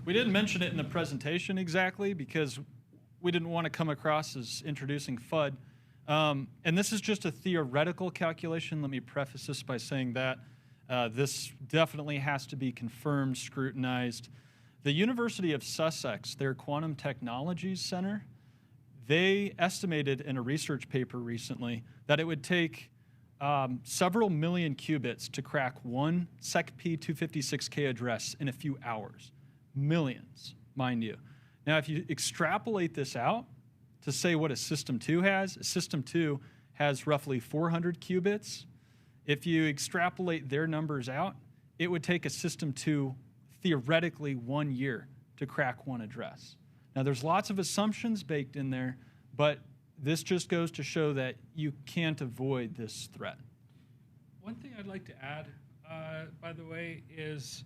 We didn't mention it in the presentation exactly because we didn't want to come across as introducing FUD. And this is just a theoretical calculation. Let me preface this by saying that this definitely has to be confirmed, scrutinized. The University of Sussex, their Quantum Technologies Center, they estimated in a research paper recently that it would take several million qubits to crack one SecP256K address in a few hours. Millions, mind you. Now, if you extrapolate this out to say what a System 2 has, a System 2 has roughly 400 qubits. If you extrapolate their numbers out, it would take a System 2 theoretically 1 year to crack one address. Now, there's lots of assumptions baked in there, but this just goes to show that you can't avoid this threat. One thing I'd like to add, by the way, is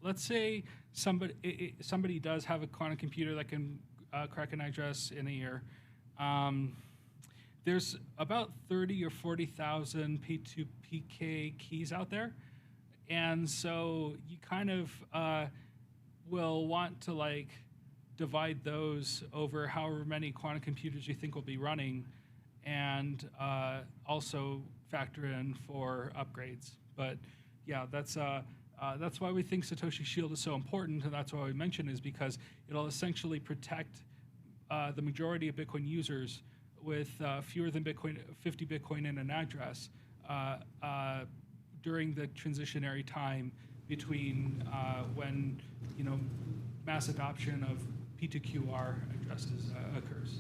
let's say somebody does have a quantum computer that can crack an address in a year. There's about 30 or 40,000 P2PK keys out there. And so you kind of will want to like divide those over however many quantum computers you think will be running, and also factor in for upgrades. But yeah, that's why we think Satoshi Shield is so important, and that's why we mention is because it'll essentially protect the majority of Bitcoin users with fewer than 50 Bitcoin in an address during the transitionary time between when mass adoption of P2QR addresses occurs.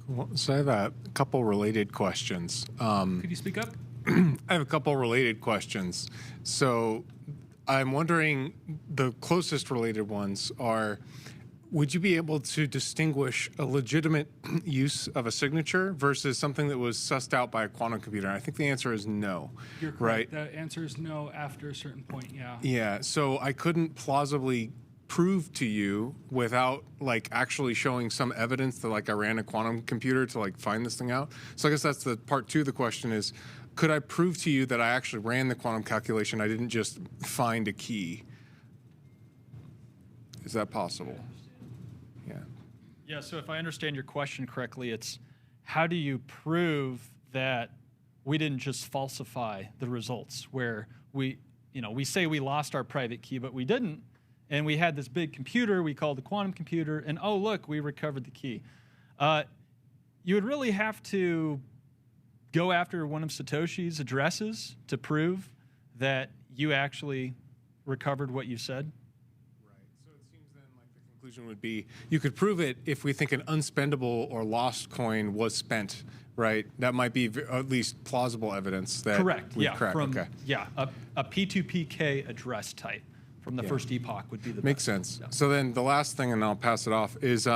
Cool. So I have a couple related questions. Could you speak up? I have a couple related questions. So I'm wondering, the closest related ones are, would you be able to distinguish a legitimate use of a signature versus something that was sussed out by a quantum computer? And I think the answer is no. You're correct. Right? The answer is no after a certain point, yeah. Yeah, so I couldn't plausibly prove to you without like actually showing some evidence that like I ran a quantum computer to like find this thing out. So I guess that's the part two of the question is, could I prove to you that I actually ran the quantum calculation? I didn't just find a key. Is that possible? Yeah. Yeah, so if I understand your question correctly, it's how do you prove that we didn't just falsify the results where we say we lost our private key, but we didn't. And we had this big computer we called the quantum computer, and oh, look, we recovered the key. You would really have to go after one of Satoshi's addresses to prove that you actually recovered what you said. Right. So it seems then like the conclusion would be you could prove it if we think an unspendable or lost coin was spent, right? That might be at least plausible evidence that correct. we've Yeah. cracked. Okay. Yeah. A P2PK address type from the first epoch would be the Makes best. sense. Yeah. So then the last thing, and I'll pass it off, is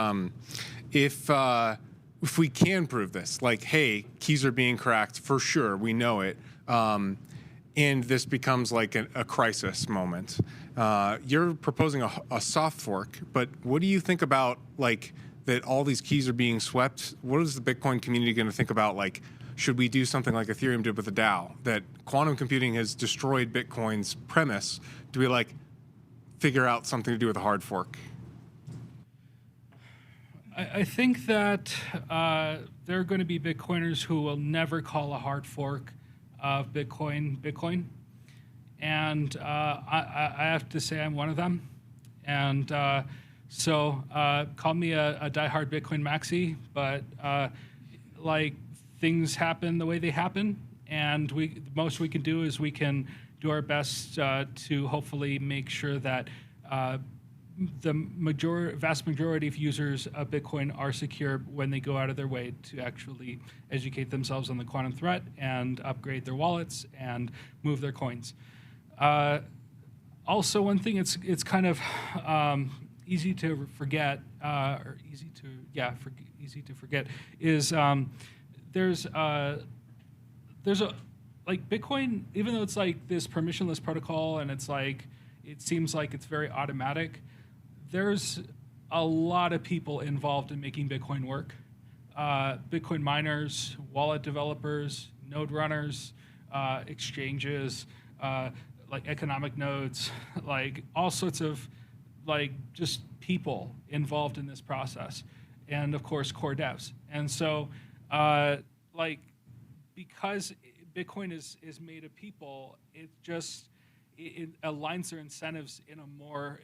if we can prove this, like, hey, keys are being cracked for sure, we know it, and this becomes like a crisis moment. You're proposing a soft fork, but what do you think about like that all these keys are being swept? What is the Bitcoin community going to think about, like, should we do something like Ethereum did with the DAO, that quantum computing has destroyed Bitcoin's premise? Do we like figure out something to do with a hard fork? I think that there are going to be Bitcoiners who will never call a hard fork of Bitcoin. And I have to say I'm one of them. And so call me a diehard Bitcoin maxi, but like things happen the way they happen. And the most we can do is we can do our best to hopefully make sure that the vast majority of users of Bitcoin are secure when they go out of their way to actually educate themselves on the quantum threat and upgrade their wallets and move their coins. Also, one thing it's kind of easy to forget, or easy to forget is there's a like Bitcoin, even though it's like this permissionless protocol and it's like it seems like it's very automatic, there's a lot of people involved in making Bitcoin work. Bitcoin miners, wallet developers, node runners, exchanges, like economic nodes, like all sorts of like just people involved in this process. And of course, core devs. And so like because Bitcoin is made of people, it aligns their incentives in a more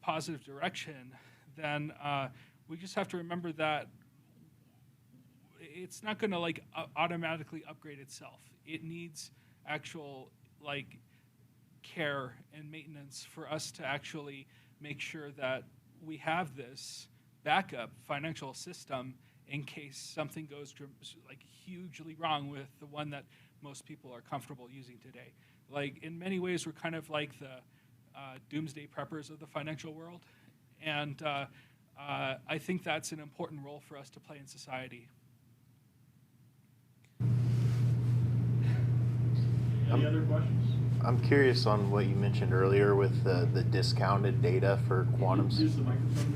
positive direction then we just have to remember that it's not going to like automatically upgrade itself. It needs actual like care and maintenance for us to actually make sure that we have this backup financial system in case something goes like hugely wrong with the one that most people are comfortable using today. Like in many ways, we're kind of like the doomsday preppers of the financial world, and I think that's an important role for us to play in society. Any other questions? I'm curious on what you mentioned earlier with the discounted data for quantum. Use the microphone.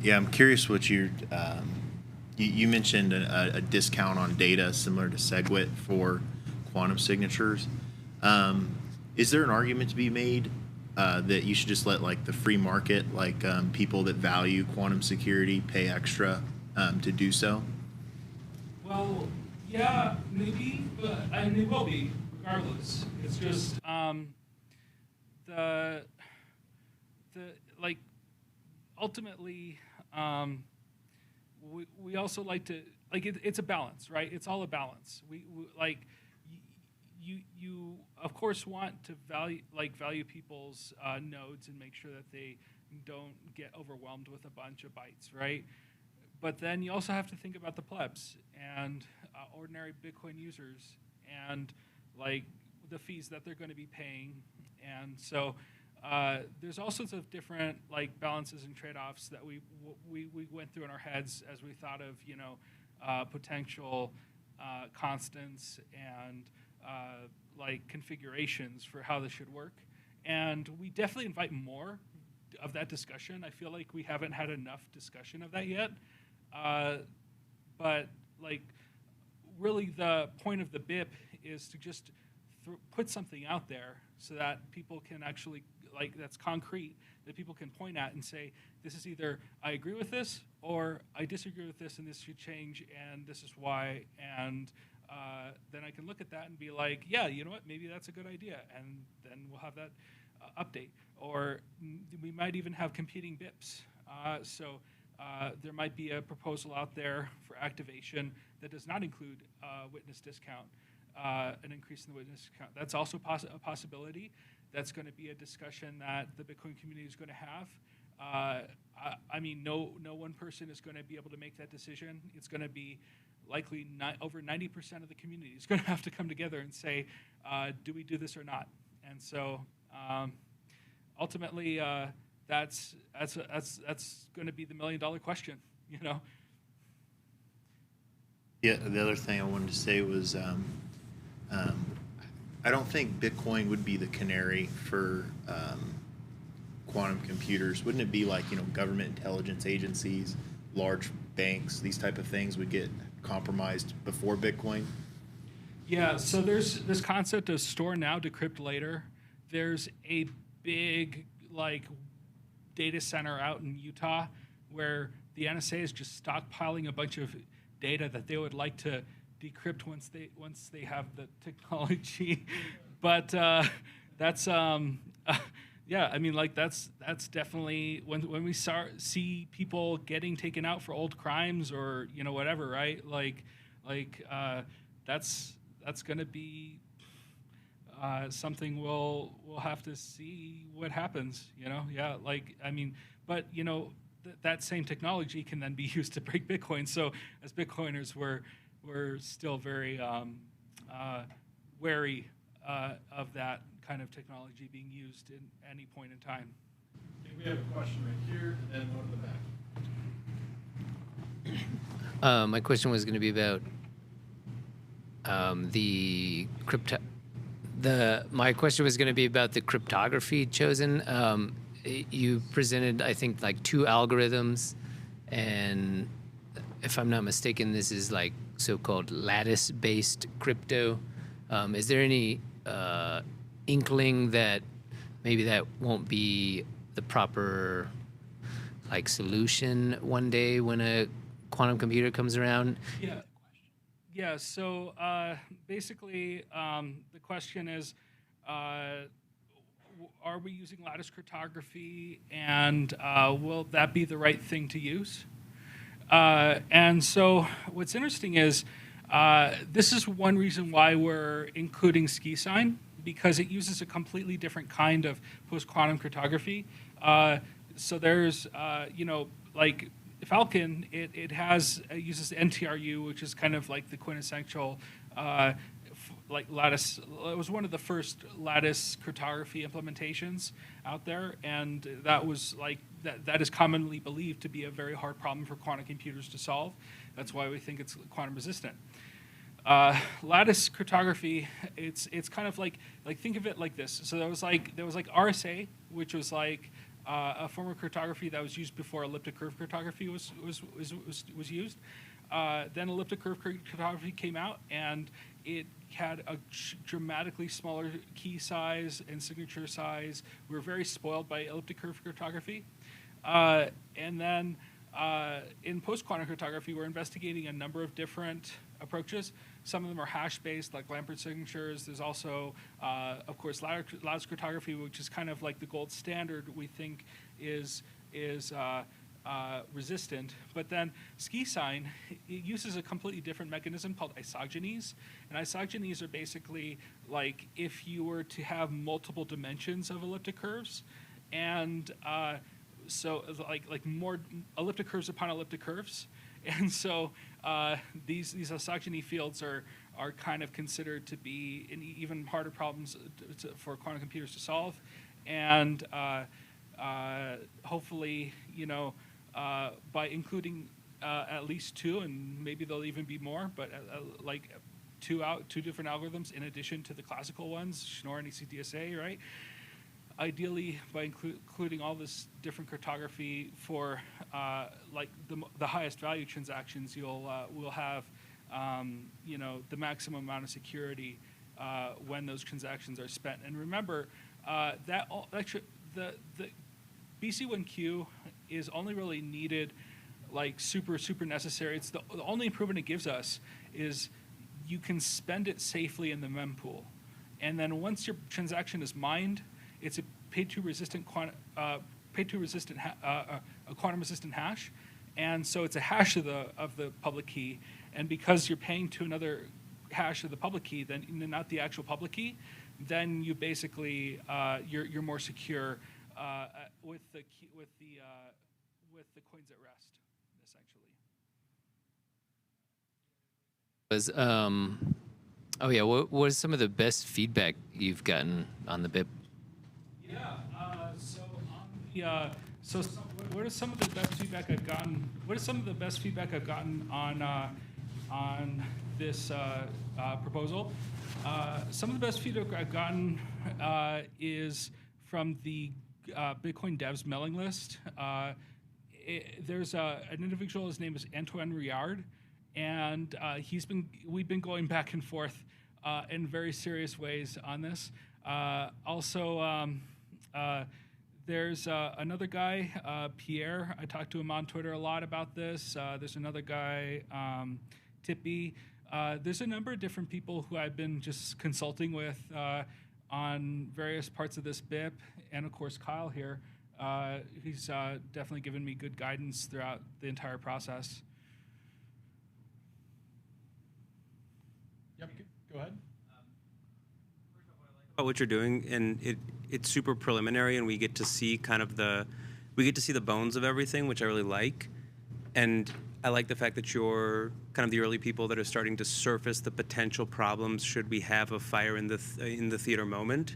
Yeah, I'm curious what you mentioned a discount on data similar to SegWit for quantum signatures. Is there an argument to be made that you should just let like the free market, like people that value quantum security, pay extra to do so? Well, yeah, maybe, but I mean, it will be regardless. It's just the like ultimately we also like to like it's a balance, right? It's all a balance. We like you of course want to value people's nodes and make sure that they don't get overwhelmed with a bunch of bytes, right? But then you also have to think about the plebs and ordinary Bitcoin users and like the fees that they're going to be paying. And so there's all sorts of different like balances and trade-offs that we went through in our heads as we thought of, you know, potential constants and like configurations for how this should work. And we definitely invite more of that discussion. I feel like we haven't had enough discussion of that yet. But like really the point of the BIP is to just put something out there so that people can actually, like that's concrete, that people can point at and say, this is either I agree with this or I disagree with this and this should change and this is why. And then I can look at that and be like, yeah, you know what, maybe that's a good idea. And then we'll have that update. Or we might even have competing BIPs. So there might be a proposal out there for activation that does not include witness discount, an increase in the witness discount. That's also a possibility. That's going to be a discussion that the Bitcoin community is going to have. I mean, no one person is going to be able to make that decision. It's going to be likely over 90% of the community is going to have to come together and say, do we do this or not? And so ultimately, that's going to be the $1 million question, you know. Yeah, the other thing I wanted to say was I don't think Bitcoin would be the canary for quantum computers. Wouldn't it be like, you know, government intelligence agencies, large banks, these type of things would get compromised before Bitcoin? Yeah, so there's this concept of store now, decrypt later. There's a big like data center out in Utah where the NSA is just stockpiling a bunch of data that they would like to decrypt once they have the technology. But that's yeah, I mean, like that's definitely when we see people getting taken out for old crimes or, you know, whatever, right? Like that's going to be something we'll have to see what happens, you know? Yeah, like, I mean, but, you know, that same technology can then be used to break Bitcoin. So as Bitcoiners, we're still very wary of that kind of technology being used in any point in time. I think we have a question right here and then one in the back. My question was going to be about my question was going to be about the cryptography chosen. You presented, I think, like 2 algorithms, and if I'm not mistaken, this is like so-called lattice-based crypto. Is there any inkling that maybe that won't be the proper like solution one day when a quantum computer comes around? Yeah. So basically, the question is, are we using lattice cryptography, and will that be the right thing to use? And so what's interesting is this is one reason why we're including SkiSign, because it uses a completely different kind of post-quantum cryptography. So there's, like Falcon, it uses NTRU, which is kind of like the quintessential like lattice. It was one of the first lattice cryptography implementations out there, and that was like that is commonly believed to be a very hard problem for quantum computers to solve. That's why we think it's quantum resistant. Lattice cryptography, it's kind of like think of it like this. So there was like RSA, which was like a form of cryptography that was used before elliptic curve cryptography was used. Then elliptic curve cryptography came out, and it had a dramatically smaller key size and signature size. We were very spoiled by elliptic curve cryptography. And then in post-quantum cryptography, we're investigating a number of different approaches. Some of them are hash-based, like Lampert signatures. There's also, of course, lattice cryptography, which is kind of like the gold standard we think is resistant. But then SkiSign, it uses a completely different mechanism called isogenies. And isogenies are basically like if you were to have multiple dimensions of elliptic curves, and so like more elliptic curves upon elliptic curves. And so these isogeny fields are kind of considered to be even harder problems for quantum computers to solve. And hopefully, by including at least two, and maybe there'll even be more, but like two different algorithms in addition to the classical ones, Shor and ECDSA, right? Ideally, by including all this different cryptography for like the highest value transactions, we'll have the maximum amount of security when those transactions are spent. And remember the BC1Q is only really needed like super necessary. It's the only improvement it gives us is you can spend it safely in the mempool, and then once your transaction is mined, it's a quantum resistant hash, and so it's a hash of the public key. And because you're paying to another hash of the public key, then not the actual public key, then you basically you're more secure with the coins at rest, essentially. Oh yeah, what is some of the best feedback you've gotten on the BIP? What is some of the best feedback I've gotten? What is some of the best feedback I've gotten on this proposal? Some of the best feedback I've gotten is from the Bitcoin devs mailing list. There's an individual. His name is Antoine Riard, and we've been going back and forth in very serious ways on this. There's another guy, Pierre. I talked to him on Twitter a lot about this. There's another guy, Tippy. There's a number of different people who I've been just consulting with on various parts of this BIP, and of course Kyle here. He's definitely given me good guidance throughout the entire process. Yep, go ahead. About what you're doing, and it's super preliminary, and we get to see the bones of everything, which I really like. And I like the fact that you're kind of the early people that are starting to surface the potential problems should we have a fire in the theater moment.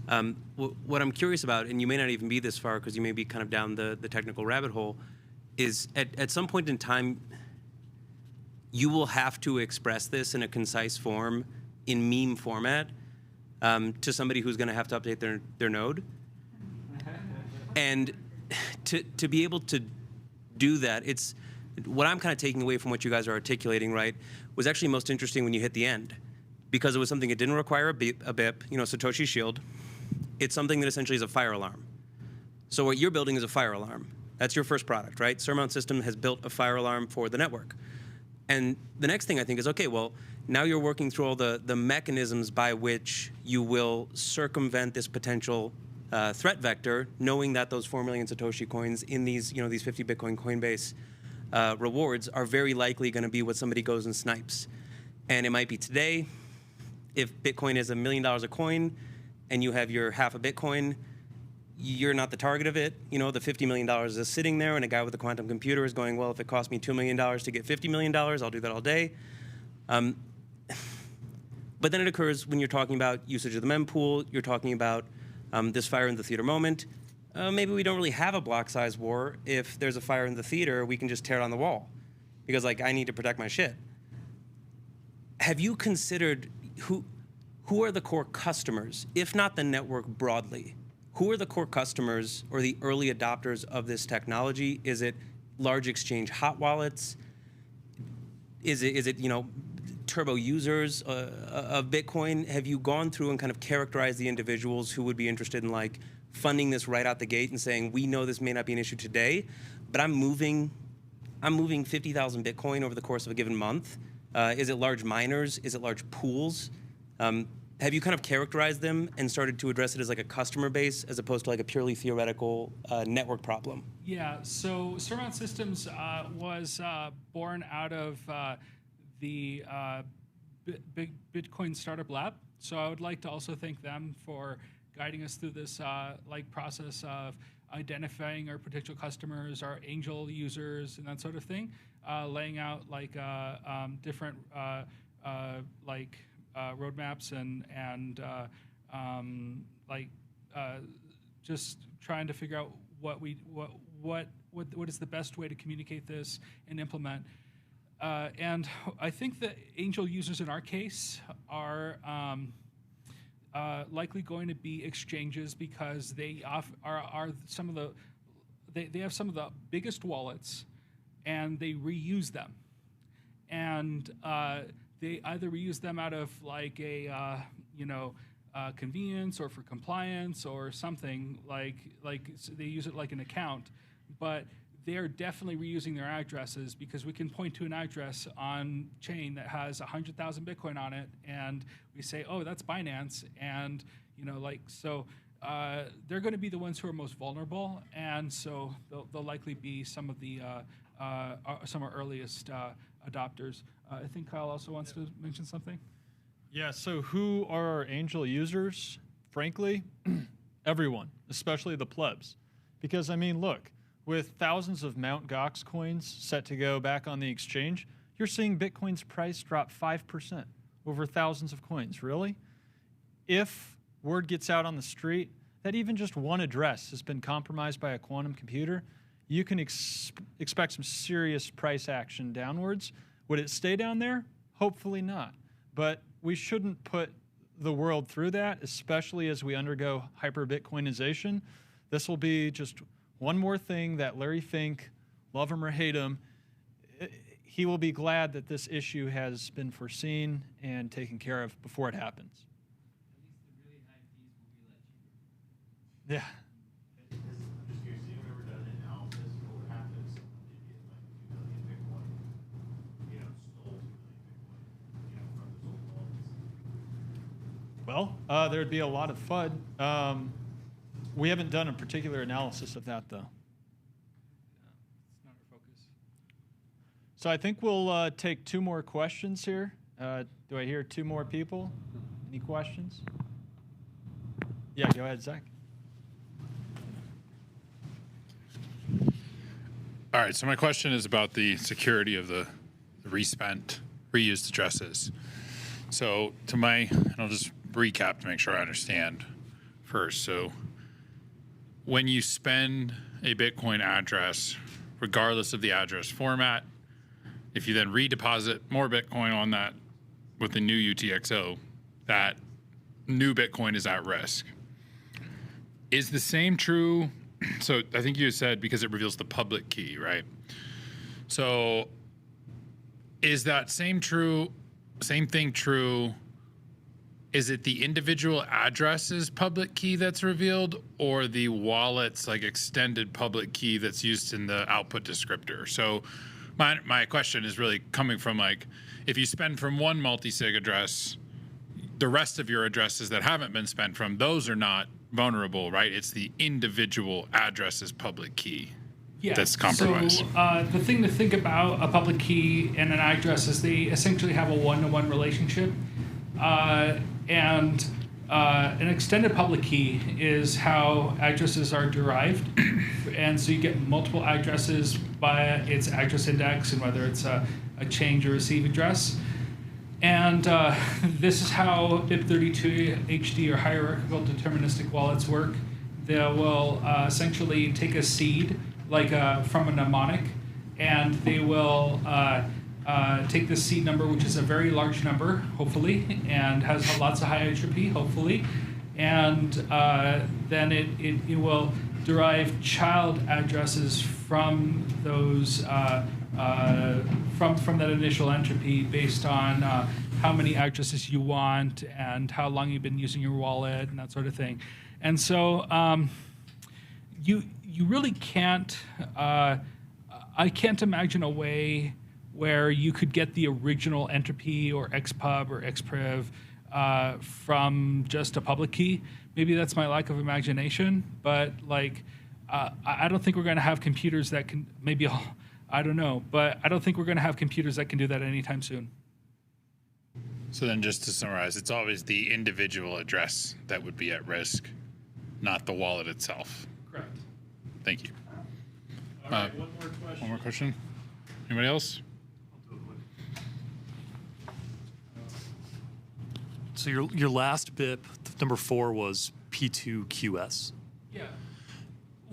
What I'm curious about, and you may not even be this far because you may be kind of down the technical rabbit hole, is at some point in time you will have to express this in a concise form in meme format to somebody who's going to have to update their node. And to be able to do that, it's what I'm kind of taking away from what you guys are articulating, right, was actually most interesting when you hit the end, because it was something that didn't require a BIP, Satoshi Shield. It's something that essentially is a fire alarm. So what you're building is a fire alarm. That's your first product, right? Surmount System has built a fire alarm for the network. And the next thing I think is, okay, well, Now you're working through all the mechanisms by which you will circumvent this potential threat vector, knowing that those 4 million Satoshi coins in these, these 50 Bitcoin Coinbase rewards are very likely going to be what somebody goes and snipes. And it might be today, if Bitcoin is $1 million a coin and you have your half a Bitcoin, you're not the target of it. The $50 million is sitting there, and a guy with a quantum computer is going, well, if it cost me $2 million to get $50 million, I'll do that all day. But then it occurs when you're talking about usage of the mempool, you're talking about this fire in the theater moment. Maybe we don't really have a block size war. If there's a fire in the theater, we can just tear down the wall because I need to protect my shit. Have you considered who are the core customers, if not the network broadly? Who are the core customers or the early adopters of this technology? Is it large exchange hot wallets? Is it turbo users of Bitcoin? Have you gone through and kind of characterized the individuals who would be interested in funding this right out the gate and saying, we know this may not be an issue today, but I'm moving 50,000 Bitcoin over the course of a given month? Is it large miners? Is it large pools? Have you kind of characterized them and started to address it as a customer base as opposed to a purely theoretical network problem? Yeah, so surmount.systems was born out of the Bitcoin Startup Lab. So I would like to also thank them for guiding us through this process of identifying our potential customers, our angel users, and that sort of thing, laying out different roadmaps and just trying to figure out what is the best way to communicate this and implement. And I think that angel users in our case are likely going to be exchanges because they are some of the they have some of the biggest wallets, and they reuse them, and they either reuse them out of convenience or for compliance or something so they use it like an account, but they're definitely reusing their addresses because we can point to an address on chain that has 100,000 Bitcoin on it, and we say, oh, that's Binance, and they're going to be the ones who are most vulnerable, and so they'll likely be some of the some of our earliest adopters. I think Kyle also wants to mention something. Yeah, so who are our angel users? Frankly, everyone, especially the plebs. Because, look, with thousands of Mt. Gox coins set to go back on the exchange, you're seeing Bitcoin's price drop 5% over thousands of coins. Really? If word gets out on the street that even just one address has been compromised by a quantum computer, you can expect some serious price action downwards. Would it stay down there? Hopefully not. But we shouldn't put the world through that, especially as we undergo hyper-Bitcoinization. This will be just one more thing that Larry Fink, love him or hate him, he will be glad that this issue has been foreseen and taken care of before it happens. At least the really high fees will be a lot cheaper. Yeah. I'm just curious, have you ever done an analysis of what would happen if someone did get 2 million Bitcoin, stole 2 million Bitcoin, from those old wallets? Well, there'd be a lot of FUD. We haven't done a particular analysis of that, though. It's not our focus. So I think we'll take 2 more questions here. Do I hear 2 more people? Any questions? Yeah, go ahead, Zach. All right, so my question is about the security of the respent, reused addresses. So I'll just recap to make sure I understand first. So when you spend a Bitcoin address, regardless of the address format, if you then redeposit more Bitcoin on that with the new UTXO, that new Bitcoin is at risk. Is the same true? So I think you said because it reveals the public key, right? So is that same thing true? Is it the individual address's public key that's revealed, or the wallet's extended public key that's used in the output descriptor? So My question is really coming from like, if you spend from one multi-sig address, the rest of your addresses that haven't been spent from, those are not vulnerable, right? It's the individual address's public key that's compromised. So the thing to think about a public key and an address is they essentially have a one-to-one relationship. And an extended public key is how addresses are derived. And so you get multiple addresses via its address index, and whether it's a change or receive address. And this is how BIP32 HD or hierarchical deterministic wallets work. They will essentially take a seed, like from a mnemonic, and they will take this seed number, which is a very large number, hopefully, and has lots of high entropy, hopefully, and then it will derive child addresses from those from that initial entropy based on how many addresses you want and how long you've been using your wallet and that sort of thing. And so you really can't. I can't imagine a way where you could get the original entropy or xpub or xpriv from just a public key. Maybe that's my lack of imagination, but like I don't think we're going to have computers that can, maybe I don't know, but I don't think we're going to have computers that can do that anytime soon. So then just to summarize, it's always the individual address that would be at risk, not the wallet itself. Correct. Thank you. All right, one more question. One more question? Anybody else? So your last BIP, number 4, was P2QS. Yeah.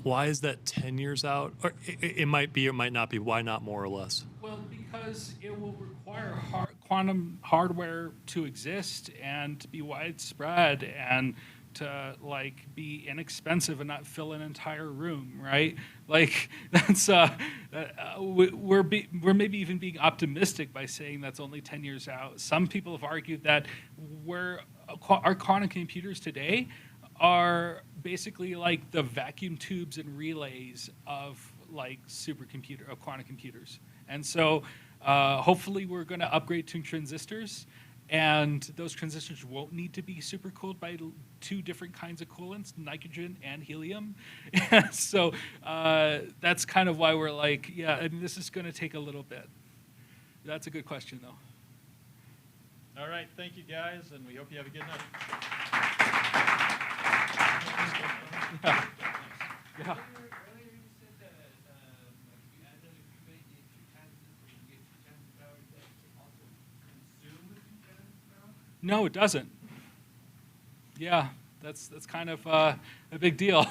Why is that 10 years out? Or it might be or might not be. Why not more or less? Well, because it will require quantum hardware to exist and to be widespread and to like be inexpensive and not fill an entire room, right? Like that's we're maybe even being optimistic by saying that's only 10 years out. Some people have argued that our quantum computers today are basically like the vacuum tubes and relays of like of quantum computers. And so hopefully we're going to upgrade to transistors, and those transistors won't need to be super cooled by 2 different kinds of coolants, nitrogen and helium. So that's kind of why we're like, yeah, I mean, this is going to take a little bit. That's a good question, though. All right, thank you guys, and we hope you have a good night. Yeah. Yeah. No, it doesn't. Yeah, that's kind of a big deal.